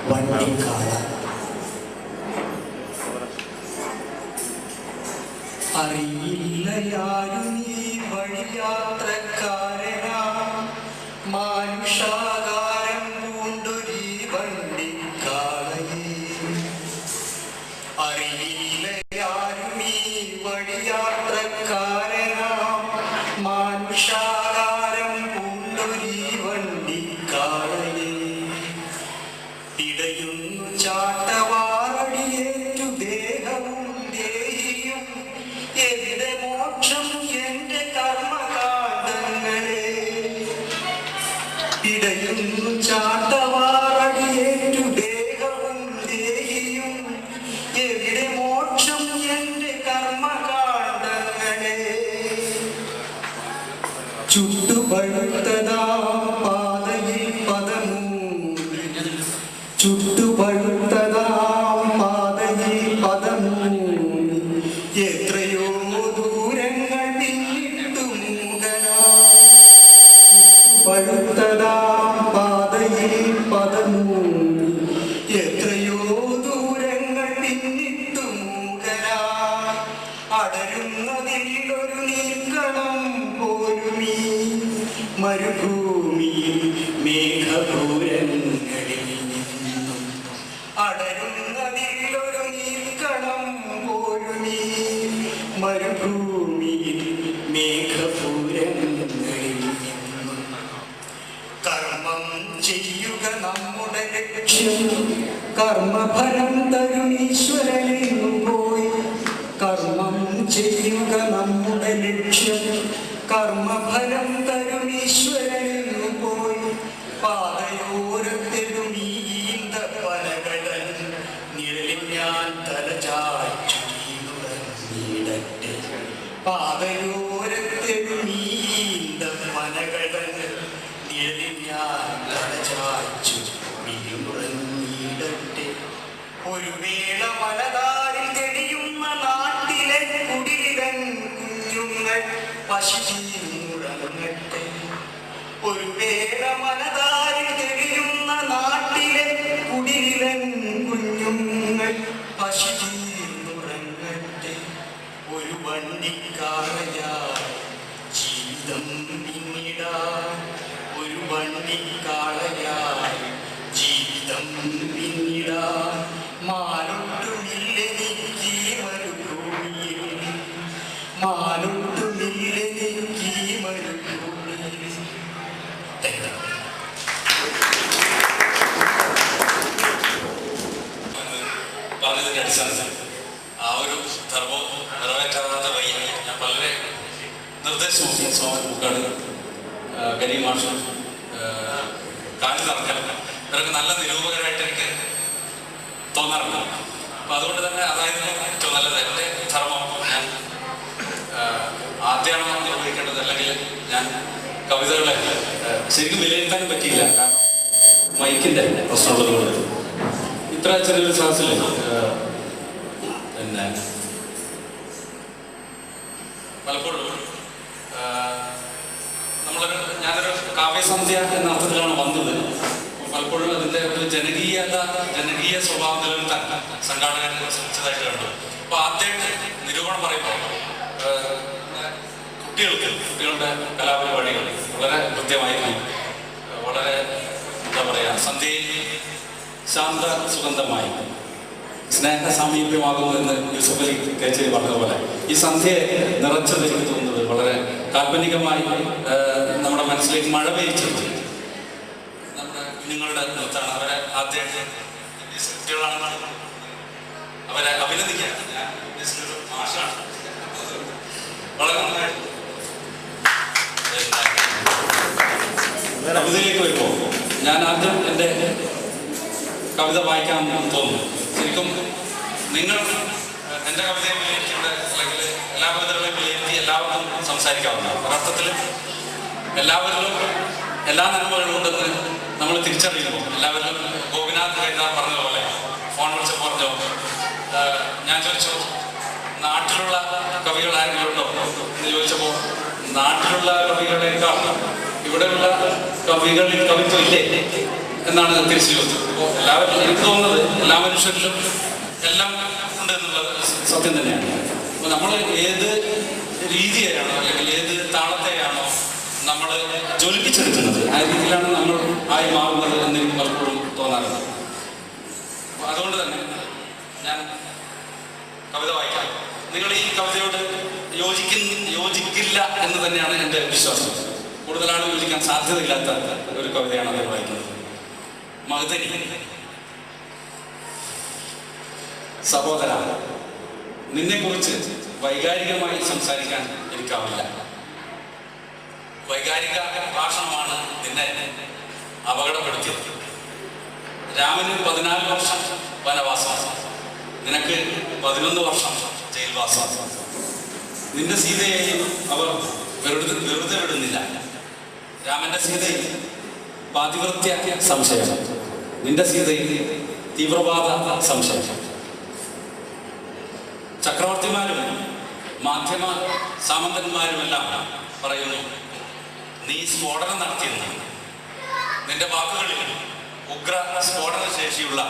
വണ്ടിക്കാള. അറിയില്ലയാരും ഈ വഴിയാത്രക്കാരനാ മാനുഷാകാരം പൂണ്ടൊരീ വണ്ടിക്കാളയെ. അറിയില്ലയാരും ഈ വഴിയാത്രക്കാരനാ മാനുഷാകാരം പൂണ്ടൊരീ വണ്ടിക്കാളയെ. ഇടയുന്നു ചാട്ടവാറടിയേറ്റു ദേഹവും ദേഹിയും. എവിടെ മോക്ഷം എന്റെ കർമ്മകാണ്ഡങ്ങളെ. ഇടയുന്നു ചാട്ടവാറടിയേറ്റു ദേഹവും ദേഹിയും. എവിടെ മോക്ഷം എന്റെ കർമ്മകാണ്ഡങ്ങളെ. ചുട്ടുപഴുത്തതാ പാതയിൽ പദമൂടി. ചുട്ടുപഴുത്തതാം പാതയിൽ പദമൂടി. എത്രയോ ദൂരങ്ങൾ പിന്നിട്ടു മൂകനാ. പഴുത്തതാം പാതയിൽ പദമൂടി. എത്രയോ ദൂരങ്ങൾ പിന്നിട്ടു മൂകനാ. അടരുന്നതിലൊരു നീക്കണം പോരുമീ മരുഭൂമിയിൽ മേഘപൂരങ്ങളിൽ നിന്നും. അടരുന്നതിലൊരു നീക്കണം പോരുമീ മരുഭൂമിയിൽ മേഘപൂരങ്ങളിൽ നിന്നും. കർമ്മം ചെയ്യുക നമ്മുടെ ലക്ഷ്യം. കർമ്മഫലം തരും ഈശ്വരനെന്നു പോയി. കർമ്മം ചെയ്യുക നമ്മുടെ ലക്ഷ്യം. കർമ്മഫലം തരും ഈശ്വരനെന്നു പോയി. പാതയോരത്തിലും ഈന്ത പലകളൻ നിഴലിൽ ഞാൻ തലചായ്ച്ചു വീണുറങ്ങിയിടട്ടെ. പാതയോരത്തിലും ഈന്ത പലകളൻ നിഴലിൽ ഞാൻ തലചായ്ച്ചു വീണുറങ്ങിയിടട്ടെ. ഒരു വേള മലതാരിൽ തെളിയുന്ന നാട്ടിലെ കുടിലിടൻ കുഞ്ഞുങ്ങൾ പശുമുറങ്ങട്ടെ. ഒരു വേള മലതാരിൽ തെളിയുന്ന നാട്ടിലെ കുടിലിടൻ കുഞ്ഞുങ്ങൾ പശുമുറങ്ങട്ടെ. ഒരു വണ്ടിക്കാളയായി ജീവിതം പിന്നിടാൻ. ഒരു വണ്ടിക്കാളയായി ജീവിതം പിന്നിടാൻ. മാനൊട്ടുമില്ലെനിക്ക് മരുഭൂമിയിൽ. മാനൊട്ടുമില്ലെനിക്ക് മരുഭൂമിയിൽ. പറഞ്ഞതിന്റെ അടിസ്ഥാനത്തിൽ ആ ഒരു ധർമ്മം നിറവേറ്റാത്ത വഴി ഞാൻ വളരെ നിർദ്ദേശവും സ്വാമി പൂക്കാട് കരീം മാഷും കാണിച്ചു നടക്കണം. ഇവരൊക്കെ നല്ല നിരൂപകരായിട്ട് എനിക്ക് തോന്നാറുണ്ട്. അപ്പം അതുകൊണ്ട് തന്നെ അതായിരുന്നു ഏറ്റവും നല്ലത്. എൻ്റെ ധർമ്മം ഞാൻ ആദ്യമാണോ നിർവഹിക്കേണ്ടത്, അല്ലെങ്കിൽ ഞാൻ കവിതകളെ ശരിക്കും വിലയിരുത്താനും പറ്റിയില്ല. കാരണം മൈക്കിൻ്റെ പ്രശ്നമുള്ളത് കൊണ്ട് ഇത്ര ചെറിയൊരു ക്ലാസ്സിൽ പിന്നെ പിന്നെ പലപ്പോഴും ഞാനൊരു കാവ്യസന്ധ്യ എന്ന അർത്ഥത്തിലാണ് വന്നത്. പലപ്പോഴും അതിൻ്റെ ഒരു ജനകീയ സ്വഭാവം നിലനിർത്താൻ സംഘാടകർ ശ്രമിച്ചതായിട്ട് കണ്ടു. അപ്പോൾ ആദ്യമായിട്ട് നിരൂപണം പറയുമ്പോൾ കുട്ടികളുടെ കലാപരിപാടികൾ വളരെ കൃത്യമായിരുന്നു. വളരെ എന്താ പറയുക, സന്ധ്യയിൽ ശാന്ത സുഗന്ധമായി സ്നേഹ സാമീപ്യമാകുന്നു എന്ന് യൂസഫ് അലി കേച്ചേരി പറഞ്ഞതുപോലെ ഈ സന്ധ്യയെ നിറച്ചത് എനിക്ക് തോന്നുന്നത് വളരെ കാൽപ്പനികമായി നമ്മുടെ മനസ്സിലേക്ക് മഴ പെയ്ച്ചത് നമ്മുടെ കുഞ്ഞുങ്ങളുടെ നൃത്തമാണ്. അവരെ ആദ്യമായിട്ട് കുട്ടികളാണെന്നാണ് അവരെ അഭിനന്ദിക്കാൻ ഞാൻ ഒരു മാഷാണ്. വളരെ നന്നായിട്ട് കവിതയിലേക്ക് വരുമ്പോൾ ഞാൻ ആദ്യം എൻ്റെ കവിത വായിക്കാൻ തോന്നുന്നു. ശരിക്കും നിങ്ങൾ എൻ്റെ കവിതയെ വിലയിരുത്തിയുടെ അല്ലെങ്കിൽ എല്ലാ കവിതകളെയും വിലയിരുത്തി എല്ലാവർക്കും സംസാരിക്കാവുന്നതാണ്. ഒരർത്ഥത്തിൽ എല്ലാവരിലും എല്ലാ നന്മകളും ഉണ്ടെന്ന് നമ്മൾ തിരിച്ചറിയുമ്പോൾ എല്ലാവരിലും ഗോപിനാഥ് കൈതാർ പറഞ്ഞതുപോലെ ഫോൺ വിളിച്ച് പറഞ്ഞോ, ഞാൻ ചോദിച്ചു നാട്ടിലുള്ള കവികൾ ആരെങ്കിലും ഉണ്ടോ എന്ന് ചോദിച്ചപ്പോൾ നാട്ടിലുള്ള കവികളെക്കാൾ ഇവിടെയുള്ള കവികളിൽ കവിത്വം ഇല്ലേ എന്നാണ് തിരിച്ചു ചോദിച്ചത്. അപ്പോൾ എല്ലാവരും എനിക്ക് തോന്നുന്നത് എല്ലാ മനുഷ്യരിലും എല്ലാം ഉണ്ട് എന്നുള്ളത് സത്യം തന്നെയാണ്. അപ്പോൾ നമ്മൾ ഏത് രീതിയെയാണോ അല്ലെങ്കിൽ ഏത് താളത്തെയാണോ നമ്മൾ ജ്വലിപ്പിച്ചെടുക്കുന്നത് ആ രീതിയിലാണ് നമ്മൾ ആയി മാറുന്നത് എന്ന് എനിക്ക് പലപ്പോഴും തോന്നാറുണ്ട്. അതുകൊണ്ട് തന്നെ ഞാൻ കവിത വായിക്കാം. നിങ്ങൾ ഈ കവിതയോട് യോജിക്കില്ല എന്ന് തന്നെയാണ് എൻ്റെ വിശ്വാസം. കൂടുതലാണ് യോജിക്കാൻ സാധ്യതയില്ലാത്ത ഒരു കവിതയാണ് അവർ വായിക്കുന്നത്. മഗ്ദനി. സഹോദര, നിന്നെക്കുറിച്ച് വൈകാരികമായി സംസാരിക്കാൻ എനിക്കാവില്ല. വൈകാരിക ഭാഷണമാണ് നിന്നെ അപകടപ്പെടുത്തിയത്. രാമന് 14 വർഷം വനവാസം, നിനക്ക് 11 വർഷം ജയിൽവാസം. നിന്റെ സീതയെയും അവർ വെറുതെ വിടുന്നില്ല. രാമന്റെ സീതയിൽ പാതിവൃത്യ സംശയം, നിന്റെ സീതയിൽ തീവ്രവാദ സംശയം. ചക്രവർത്തിമാരും മാധ്യമ സാമന്തന്മാരുമെല്ലാം പറയുന്നു നീ സ്ഫോടനം നടത്തിയെന്ന്. നിന്റെ വാക്കുകളിൽ ഉഗ്ര സ്ഫോടന ശേഷിയുള്ള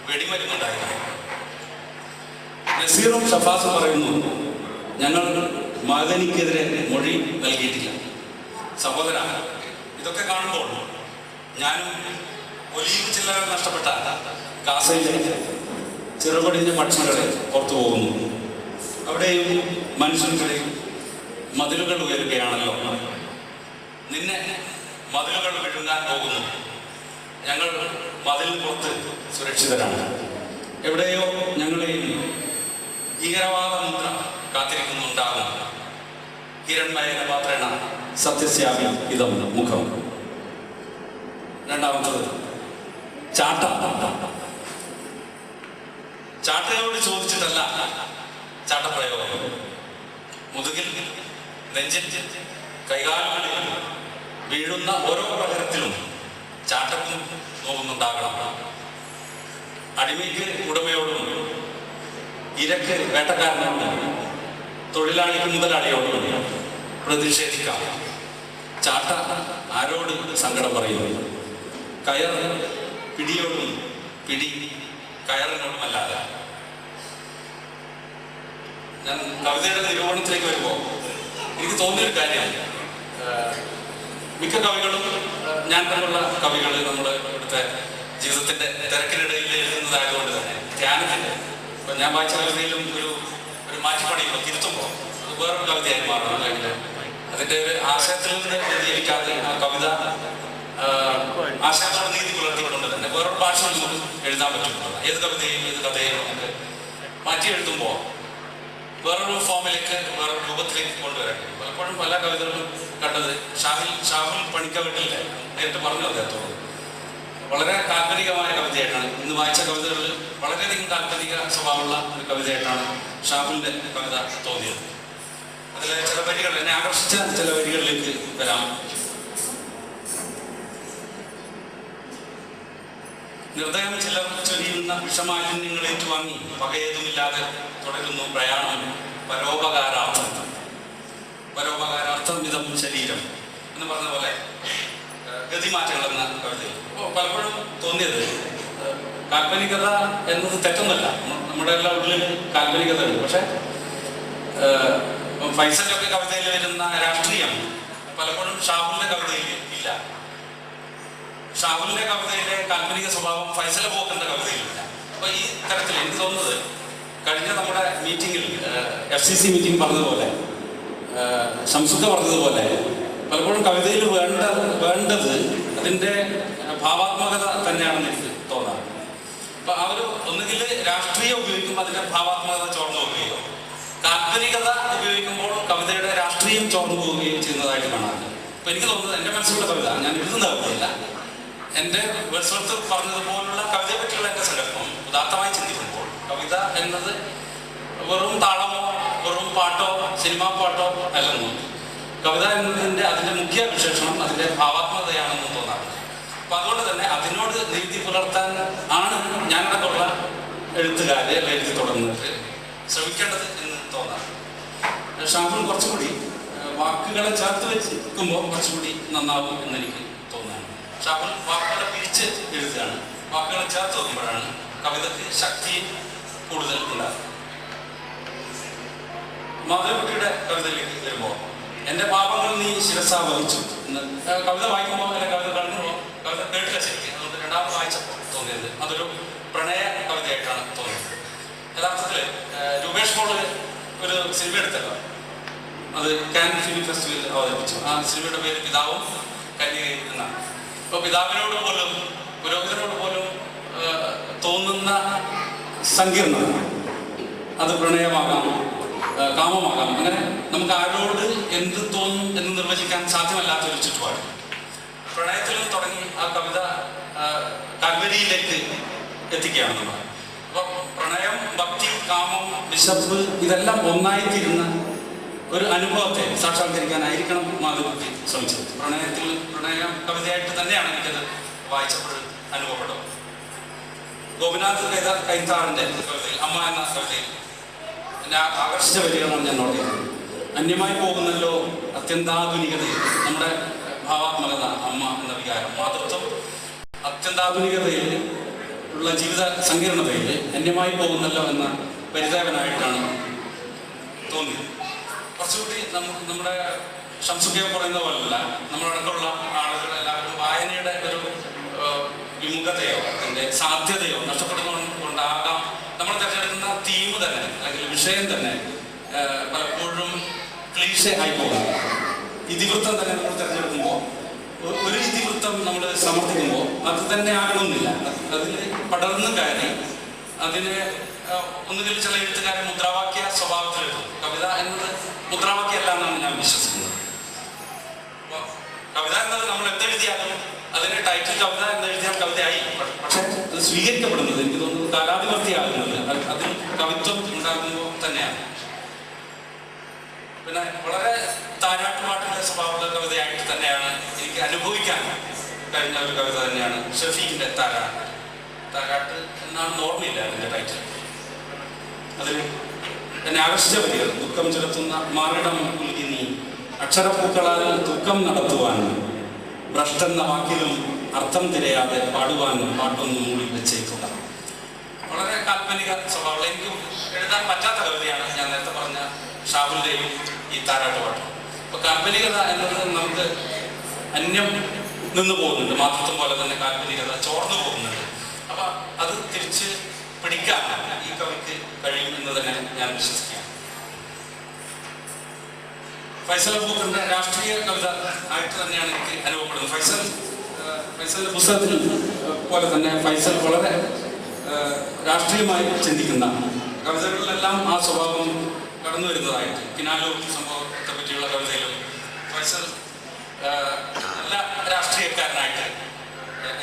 വെടിമരുന്നുണ്ടായിരുന്നു. നസീറും ഷഫാസും പറയുന്നു ഞങ്ങൾ മദനിക്കെതിരെ മൊഴി നൽകിയിട്ടില്ല. സഹോദര, ഇതൊക്കെ കാണുമ്പോൾ ഞാനും ഒലീവ് ചില്ലകൾ നഷ്ടപ്പെട്ട കാസയിലെ ചെറുപടിഞ്ഞ പക്ഷികളെ പുറത്തു പോകുന്നു. അവിടെയും മനുഷ്യർക്കിടയിൽ മതിലുകൾ ഉയരുകയാണല്ലോ. നിന്നെ മതിലുകൾ വിഴുങ്ങാൻ പോകുന്നു. ഞങ്ങൾ മതിലിന് പുറത്ത് സുരക്ഷിതരാണ്. എവിടെയോ ഞങ്ങളെയും ഭീകരവാദ മുദ്ര കാത്തിരിക്കുന്നുണ്ടാകും. ഹിരൺമയന പാത്രേണ സത്യസ്യാമി ഇതം മുഖം. രണ്ടാമത്തത് ചാട്ട. ചാട്ടയോട് ചോദിച്ചിട്ടല്ല ചാട്ടപ്രയോഗം. മുതുകിൽ, നെഞ്ചിൽ, കൈകാലുകളിൽ വീഴുന്ന ഓരോ പ്രഹരത്തിലും ചാട്ടക്കും നോക്കുന്നുണ്ടാകണം. അടിമയ്ക്ക് ഉടമയോടും ഇരക്ക് വേട്ടക്കാരനോടും തൊഴിലാളിക്ക് മുതലാളിയോടും പ്രതിഷേധിക്കാം. ചാട്ട ആരോട് സങ്കടം പറയുന്നു? കയർ പിടിയോടും പിടി കയറിനോടുമല്ലാതെ. ഞാൻ കവിതയുടെ നിരൂപണത്തിലേക്ക് വരുമ്പോൾ എനിക്ക് തോന്നിയൊരു കാര്യം, മിക്ക കവികളും ഞാൻ തമ്മിലുള്ള കവികൾ നമ്മുടെ ഇവിടുത്തെ ജീവിതത്തിന്റെ തിരക്കിനിടയിൽ എഴുതുന്നതായതുകൊണ്ട് തന്നെ ധ്യാനത്തിന്റെ ഇപ്പം ഞാൻ വായിച്ച കവിതയിലും ഒരു മാറ്റിപ്പണിയുമ്പോൾ തിരുത്തുമ്പോൾ അത് വേറൊരു കവിതയായി മാറണം. അല്ലെങ്കിൽ അതിൻ്റെ ഒരു ആശയത്തിൽ നിന്ന് വ്യതിചലിക്കാതെ ആ കവിത ആശയത്തോടെ നീതി പുലർത്തിക്കൊണ്ട് തന്നെ വേറൊരു ഭാഷയിൽ നമുക്ക് എഴുതാൻ പറ്റും. ഏത് കവിതയും ഏത് കഥയും നമുക്ക് മാറ്റി എഴുതുമ്പോൾ വേറൊരു ഫോമിലേക്ക് വേറൊരു രൂപത്തിലേക്ക് കൊണ്ടുവരാൻ. പലപ്പോഴും പല കവിതകളും കണ്ടത് ഷാഹുൽ പണിക്കവട്ടില്ലേ നേരിട്ട് പറഞ്ഞു അദ്ദേഹത്തോട് വളരെ കാൽപ്പനികമായ കവിതയായിട്ടാണ്. ഇന്ന് വായിച്ച കവിതകളിൽ വളരെയധികം കാൽപ്പനിക സ്വഭാവമുള്ള ഒരു കവിതയായിട്ടാണ് ഷാഹുലിന്റെ കവിത തോന്നിയത്. അതിലെ ചില വരികൾ എന്നെ ആകർഷിച്ച ചില വരികളിലേക്ക് വരാം. നിർദ്ദയം ചിലർ ചൊരിയുന്ന വിഷമാലിന്യങ്ങൾ ഏറ്റുവാങ്ങി പകയേതുമില്ലാതെ തുടരുന്നു പ്രയാണം പരോപകാരാർത്ഥം. പരോപകാരാർത്ഥം ഇതം ശരീരം എന്ന് പറഞ്ഞ പോലെ ഗതിമാറ്റങ്ങൾ എന്ന കവിതയിൽ അപ്പോൾ പലപ്പോഴും തോന്നിയത് കാൽപ്പനികത എന്നത് തെറ്റൊന്നുമല്ല. നമ്മുടെ എല്ലാ ഉള്ളിൽ കാൽപ്പനികത ഉണ്ട്. പക്ഷെ ഫൈസലിന്റെ കവിതയിൽ വരുന്ന രാഷ്ട്രീയം പലപ്പോഴും ഷാഹുലിന്റെ കവിതയിൽ ഇല്ല. ഷാഹുലിന്റെ കവിതയിലെ കാൽപ്പനിക സ്വഭാവം ഫൈസൽ പോക്കറിന്റെ കവിതയിലില്ല. അപ്പൊ ഈ തരത്തിൽ എനിക്ക് തോന്നുന്നത് കഴിഞ്ഞ നമ്മുടെ മീറ്റിംഗിൽ FCC മീറ്റിംഗ് പറഞ്ഞതുപോലെ ശംസുഖ പറഞ്ഞതുപോലെ പലപ്പോഴും കവിതയിൽ വേണ്ടത് അതിൻ്റെ ഭാവാത്മകത തന്നെയാണെന്ന് എനിക്ക് തോന്നാറ്. അപ്പൊ ആ ഒരു ഒന്നുകിൽ രാഷ്ട്രീയം ഉപയോഗിക്കുമ്പോൾ അതിന്റെ ഭാവാത്മകത ചോർന്നു പോവുകയോ കാൽപ്പനികത ഉപയോഗിക്കുമ്പോൾ കവിതയുടെ രാഷ്ട്രീയം ചോർന്നു പോവുകയും ചെയ്യുന്നതായിട്ട് കാണാറുണ്ട്. അപ്പൊ എനിക്ക് തോന്നുന്നത് എൻ്റെ മനസ്സിലുള്ള കവിത, ഞാൻ എഴുതുന്ന കവിതയില്ല, എൻ്റെ വേഴ്സ്വർത്ത് പറഞ്ഞതുപോലുള്ള കവിതയെ പറ്റിയുള്ള എൻ്റെ സങ്കല്പം ഉദാത്തമായി ചിന്തിക്കുമ്പോൾ കവിത എന്നത് വെറും താളമോ വെറും പാട്ടോ സിനിമാ പാട്ടോ അല്ലെന്നും കവിത എന്നതിൻ്റെ അതിൻ്റെ മുഖ്യ വിശേഷണം അതിൻ്റെ ഭാവാത്മകതയാണെന്ന് തോന്നാറുണ്ട്. അപ്പൊ അതുകൊണ്ട് തന്നെ അതിനോട് നീതി പുലർത്താൻ ആണ് ഞാനടക്കമുള്ള എഴുത്തുകാരെ എഴുതി തുടങ്ങുന്നത് ശ്രമിക്കേണ്ടത് എന്ന് തോന്നാറ്. ഷാഹുൽ കുറച്ചുകൂടി വാക്കുകളെ ചേർത്ത് വെക്കുമ്പോൾ കുറച്ചുകൂടി നന്നാവും എന്നെനിക്ക് തോന്നുകയാണ്. ഷാഹുൽ വാക്കുകളെ പിരിച്ച് എഴുതുകയാണ്. വാക്കുകളെ ചേർത്ത് വെക്കുമ്പോഴാണ് കവിതയ്ക്ക് ശക്തി കൂടുതൽ ഉണ്ടാകുന്നത്. മാധവക്കുട്ടിയുടെ കവിതയിലേക്ക് വരുമ്പോൾ എൻ്റെ പാപങ്ങൾ നീ ശിരസാ വഹിച്ചു എന്ന് കവിത വായിക്കുമ്പോൾ അല്ലെങ്കിൽ കവിത കാണുമ്പോൾ കവിത കേട്ടില്ല ശരിക്കും. അതുകൊണ്ട് രണ്ടാമത് വായിച്ചപ്പോൾ തോന്നിയത് അതൊരു പ്രണയ കവിതയായിട്ടാണ് തോന്നിയത്. യഥാർത്ഥത്തിൽ രൂപേഷ് പോള് ഒരു സിനിമ എടുത്തല്ലോ, അത് കാൻ ഫിലിം ഫെസ്റ്റിവലിൽ അവതരിപ്പിച്ചു. ആ സിനിമയുടെ പേര് പിതാവും കന്യകയും എന്നാണ്. അപ്പോൾ പിതാവിനോട് പോലും പുരോഹിതനോട് പോലും തോന്നുന്ന സങ്കീർണത അത് പ്രണയമാകാം, കാമമാകാം. അങ്ങനെ നമുക്ക് ആരോട് എന്ത് തോന്നും എന്ന് നിർവചിക്കാൻ സാധ്യമല്ലാത്തൊരു ചുറ്റുപാട്. പ്രണയത്തിൽ നിന്ന് തുടങ്ങി ആ കവിത കാൽവരിയിലേക്ക് എത്തിക്കുകയാണ് നമ്മൾ. അപ്പൊ പ്രണയം, ഭക്തി, കാമം, വിശപ്പ് ഇതെല്ലാം ഒന്നായിത്തീരുന്ന ഒരു അനുഭവത്തെ സാക്ഷാത്കരിക്കാനായിരിക്കണം മാധവക്കുട്ടി ശ്രമിച്ചത്. പ്രണയ കവിതയായിട്ട് തന്നെയാണ് എനിക്കത് വായിച്ചപ്പോൾ അനുഭവപ്പെടുന്നത്. ഗോപിനാഥ് കൈത്താറിന്റെ കവിതയിൽ അമ്മ എന്ന കവിതയിൽ എന്നെ ആകർഷിച്ച വരികളാണ് ഞാൻ നോട്ട് ചെയ്തത്. അന്യമായി പോകുന്നല്ലോ അത്യന്താധുനികതയിൽ നമ്മുടെ ഭാവാത്മകത, അമ്മ എന്ന വികാരം, മാതൃത്വം അത്യന്താധുനികതയിൽ ഉള്ള ജീവിത സങ്കീർണതയിൽ അന്യമായി പോകുന്നല്ലോ എന്ന പരിതാപനായിട്ടാണ് തോന്നിയത്. കുറച്ചുകൂടി നമ്മുടെ ശംസുഖ്യം പറയുന്ന പോലല്ല, നമ്മളടക്കമുള്ള ആളുകൾ എല്ലാവരും വായനയുടെ ഒരു വിമുഖതയോ അതിൻ്റെ സാധ്യതയോ നഷ്ടപ്പെടുന്നതുകൊണ്ടാകാം നമ്മൾ തിരഞ്ഞെടുക്കുന്ന തീം തന്നെ അല്ലെങ്കിൽ വിഷയം തന്നെ പലപ്പോഴും ക്ലീഷേ ആയി പോകുന്നത്. ഇതിവൃത്തം തന്നെ നമ്മൾ തിരഞ്ഞെടുക്കുമ്പോൾ ഒരു ഇതിവൃത്തം നമ്മൾ സമർത്ഥിക്കുമ്പോൾ അത് തന്നെ ആകണമെന്നില്ല. അതിൽ പടർന്നു കയറി അതിന് ഒന്നുകിൽ ചില എഴുത്തുകാരെ മുദ്രാവാക്യ സ്വഭാവത്തിലെടുക്കും. കവിത എന്നത് മുദ്രാവാക്യമല്ല എന്നാണ് ഞാൻ വിശ്വസിക്കുന്നത്. കവിത എന്നത് നമ്മൾ എന്തെഴുതിയാലും അതിന്റെ ടൈറ്റിൽ കവിത എന്നെഴുതിയാൽ കവിതയായി. പക്ഷെ അത് സ്വീകരിക്കപ്പെടുന്നത് എനിക്ക് തോന്നുന്നത് കാലാധിപത്യമാകുന്നത് അതിൽ കവിത്വം ഉണ്ടാകുമ്പോൾ തന്നെയാണ്. പിന്നെ വളരെ താരാട്ടുപാട്ടിന്റെ സ്വഭാവമുള്ള കവിതയായിട്ട് തന്നെയാണ് എനിക്ക് അനുഭവിക്കാൻ കഴിഞ്ഞ ഒരു കവിത തന്നെയാണ് ഷഫീഖിന്റെ താരാട്ട് എന്നാണ് ഓർമ്മയില്ല അതിന്റെ ടൈറ്റിൽ. അതിൽ എന്നെ ആകർഷിച്ച വരികൾ ദുഃഖം ചെലുത്തുന്ന മാറിടം ഉൽകി നീ അക്ഷരപ്പൂക്കളാൽ ദുഃഖം നടത്തുവാൻ ഭ്രഷ്ടെന്ന വാക്കിലും അർത്ഥം തിരയാതെ പാടുവാൻ പാട്ടൊന്നും മൂടി വെച്ചേക്കുക. വളരെ കാൽപ്പനിക സ്വഭാവമുള്ള എനിക്ക് എഴുതാൻ പറ്റാത്ത കവിതയാണ് ഞാൻ നേരത്തെ പറഞ്ഞ ഷാഹുലിന്റെയും ഈ താരാട്ടുപാട്ടും. അപ്പൊ കാൽപ്പനികത എന്നത് നമുക്ക് അന്യം നിന്ന് പോകുന്നുണ്ട്. മാതൃത്വം പോലെ തന്നെ കാൽപ്പനികത ചോർന്നു പോകുന്നുണ്ട്. അപ്പൊ അത് തിരിച്ച് പിടിക്കാൻ ഈ കവിക്ക് കഴിയും എന്ന് തന്നെ ഞാൻ വിശ്വസിക്കുകയാണ്. ഫൈസൽ അബൂബക്കറിന്റെ രാഷ്ട്രീയ കവിത ആയിട്ട് തന്നെയാണ് എനിക്ക് അനുഭവപ്പെടുന്നത്. ഫൈസലിന്റെ പുസ്തകത്തിൽ പോലെ തന്നെ ഫൈസൽ വളരെ രാഷ്ട്രീയമായി ചിന്തിക്കുന്ന കവിതകളിലെല്ലാം ആ സ്വഭാവം കടന്നു വരുന്നതായിട്ട് കിനാലൂർ സംഭവത്തെ പറ്റിയുള്ള കവിതയിലും ഫൈസൽ നല്ല രാഷ്ട്രീയക്കാരനായിട്ട്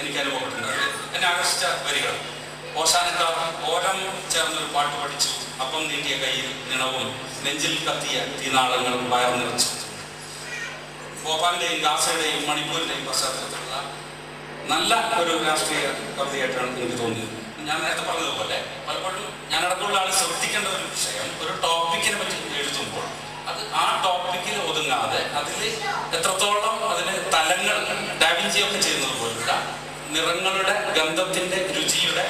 എനിക്ക് അനുഭവപ്പെടുന്നത്. എന്നെ ആകർഷിച്ച വരികൾ ഓശാനക്കാർ ഓരം ചേർന്നൊരു പാട്ട് പഠിച്ചു, അപ്പം നീട്ടിയ കയ്യിൽ നിണവും നെഞ്ചിൽ കത്തിയ തീനാളങ്ങളും വയർ നിറച്ചു. ഭോപ്പാലിന്റെയും ഗാസയുടെയും മണിപ്പൂരിന്റെയും പശ്ചാത്തലത്തിലുള്ള നല്ല ഒരു രാഷ്ട്രീയ കവിതയായിട്ടാണ് എനിക്ക് തോന്നിയത്. ഞാൻ നേരത്തെ പറഞ്ഞതുപോലെ പലപ്പോഴും ഞാനടക്കമുള്ള ആൾ ശ്രദ്ധിക്കേണ്ട ഒരു വിഷയം, ഒരു ടോപ്പിക്കിനെ പറ്റി എഴുതുമ്പോൾ അത് ആ ടോപ്പിക്കിൽ ഒതുങ്ങാതെ അതിൽ എത്രത്തോളം അതിന് തലങ്ങൾ ഡാവിഞ്ചിയൊക്കെ ചെയ്യുന്നത് പോലുള്ള നിറങ്ങളുടെ, ഗന്ധത്തിന്റെ, രുചിയുടെ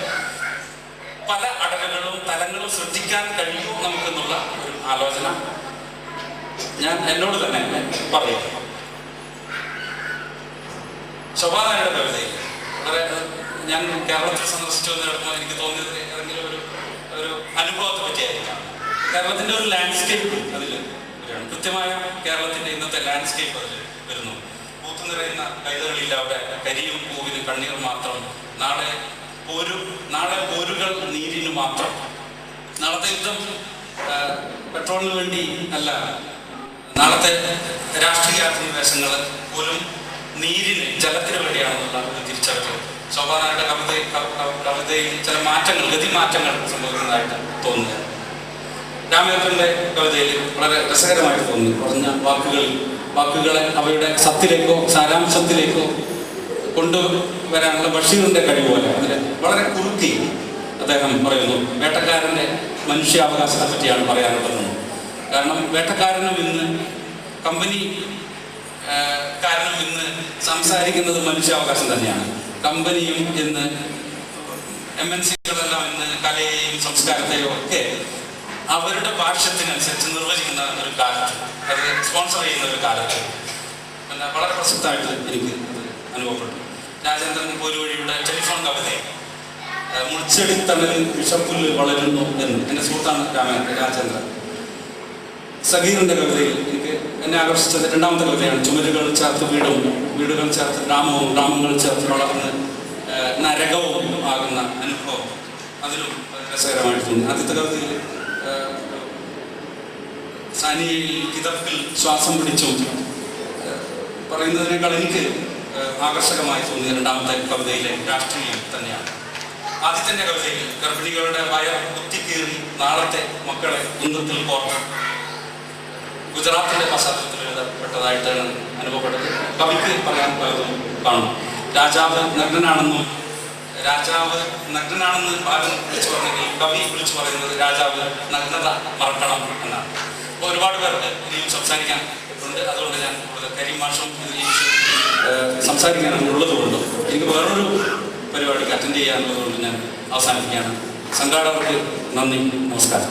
പല അടവുകളും തലങ്ങളും ശ്രദ്ധിക്കാൻ കഴിയും നമുക്കെന്നുള്ള ഒരു ആലോചന ഞാൻ എന്നോട് തന്നെ പറയും. ശോഭാനായുടെ കവിതയിൽ വളരെ ഞാൻ കേരളത്തിൽ സന്ദർശിച്ചു വന്നിടത്തുമ്പോൾ എനിക്ക് തോന്നിയത് ഏതെങ്കിലും ഒരു അനുഭവത്തെ പറ്റിയായിരിക്കാം. കേരളത്തിന്റെ ഒരു ലാൻഡ്സ്കേപ്പ് അതിൽ കൃത്യമായ കേരളത്തിന്റെ ഇന്നത്തെ ലാൻഡ്സ്കേപ്പ് അതിൽ വരുന്നു. പൂത്തു നിറയുന്ന കൈതകളില്ല അവിടെ, കരിയും പൂവിന് കണ്ണീർ മാത്രം, നാളെ പോരുകൾ നീരിന് മാത്രം. നാളത്തെ യുദ്ധം പെട്രോളിന് വേണ്ടി അല്ല, നാളത്തെ രാഷ്ട്രീയ അധിനിവേശങ്ങൾ പോലും നീരിന്, ജലത്തിന് വേണ്ടിയാണെന്നുള്ള ഒരു തിരിച്ചറിവ് ശോഭാനായുടെ കവിതയിൽ ചില മാറ്റങ്ങൾ, ഗതിമാറ്റങ്ങൾ സംഭവിക്കുന്നതായിട്ട് തോന്നുന്നത്. രാമേന്ദ്രന്റെ കവിതയിൽ വളരെ രസകരമായിട്ട് തോന്നി. പറഞ്ഞ വാക്കുകളെ അവയുടെ സത്തിലേക്കോ സാരാംശത്തിലേക്കോ കൊണ്ടുവരാനുള്ള ബഷീറിന്റെ കഴിവ് പോലെ അതിൽ വളരെ കുറുക്കി അദ്ദേഹം പറയുന്നു. വേട്ടക്കാരന്റെ മനുഷ്യാവകാശത്തെ പറ്റിയാണ് പറയാനുള്ളത്. കാരണം വേട്ടക്കാരനും ഇന്ന് കമ്പനിക്കാരനും ഇന്ന് സംസാരിക്കുന്നത് മനുഷ്യാവകാശം തന്നെയാണ്. കമ്പനിയും ഇന്ന് MNCകളെല്ലാം ഇന്ന് കലയെയും സംസ്കാരത്തെയും ഒക്കെ അവരുടെ ഭാഷ്യത്തിനനുസരിച്ച് നിർവചിക്കുന്ന ഒരു കാലത്ത്, അത് സ്പോൺസർ ചെയ്യുന്ന ഒരു കാലത്ത് പിന്നെ വളരെ പ്രസക്തമായിട്ട് എനിക്ക് അനുഭവപ്പെട്ടു. രാജേന്ദ്രൻ പോരുവഴിയുടെ ടെലിഫോൺ കവിതയെ മുൾച്ചെടിത്തണലിൽ വിഷപ്പുല്ല് വളരുന്നു എന്ന് എൻ്റെ സുഹൃത്താണ് രാജേന്ദ്രൻ. സഗീറിന്റെ കവിതയിൽ എനിക്ക് എന്നെ ആകർഷിച്ചത് രണ്ടാമത്തെ കവിതയാണ്. ചുമരുകൾ ചേർത്ത് വീടുകൾ ചേർത്ത് ഗ്രാമങ്ങൾ ചേർത്ത് വളർന്ന് നരകവും ആകുന്ന അനുഭവം അതിലും രസകരമായിട്ട് തോന്നി. ആദ്യത്തെ കവിതയിൽ സാനിയയിൽ കിതപ്പിൽ ശ്വാസം പിടിച്ചും പറയുന്നതിനേക്കാൾ എനിക്ക് ആകർഷകമായി തോന്നിയ രണ്ടാമത്തെ കവിതയിലെ രാഷ്ട്രീയം തന്നെയാണ്. ആദ്യത്തെ കവിതയിൽ ഗർഭിണികളുടെ വയർ കുത്തിക്കീറി നാളത്തെ മക്കളെ കുന്തത്തിൽ കോർത്ത് ഗുജറാത്തിന്റെ പശ്ചാത്തലത്തിൽ എഴുതപ്പെട്ടതായിട്ടാണ് അനുഭവപ്പെട്ടത്. കവിക്ക് പറയാൻ കാണും. രാജാവ് നഗ്നനാണെന്ന് ഭാഗം വിളിച്ചു പറഞ്ഞെങ്കിൽ കവി വിളിച്ചു പറയുന്നത് രാജാവ് നഗ്നത മറക്കണം എന്നാണ്. അപ്പോൾ ഒരുപാട് പേർക്ക് ഇനിയും സംസാരിക്കാൻ ഉണ്ട്. അതുകൊണ്ട് ഞാൻ കരീം മാഷും സംസാരിക്കാനാണ് ഉള്ളതുകൊണ്ട് എനിക്ക് വേറൊരു പരിപാടിക്ക് അറ്റൻഡ് ചെയ്യാനുള്ളതുകൊണ്ട് ഞാൻ അവസാനിപ്പിക്കുകയാണ്. സംഘാടകർക്ക് നന്ദി, നമസ്കാരം.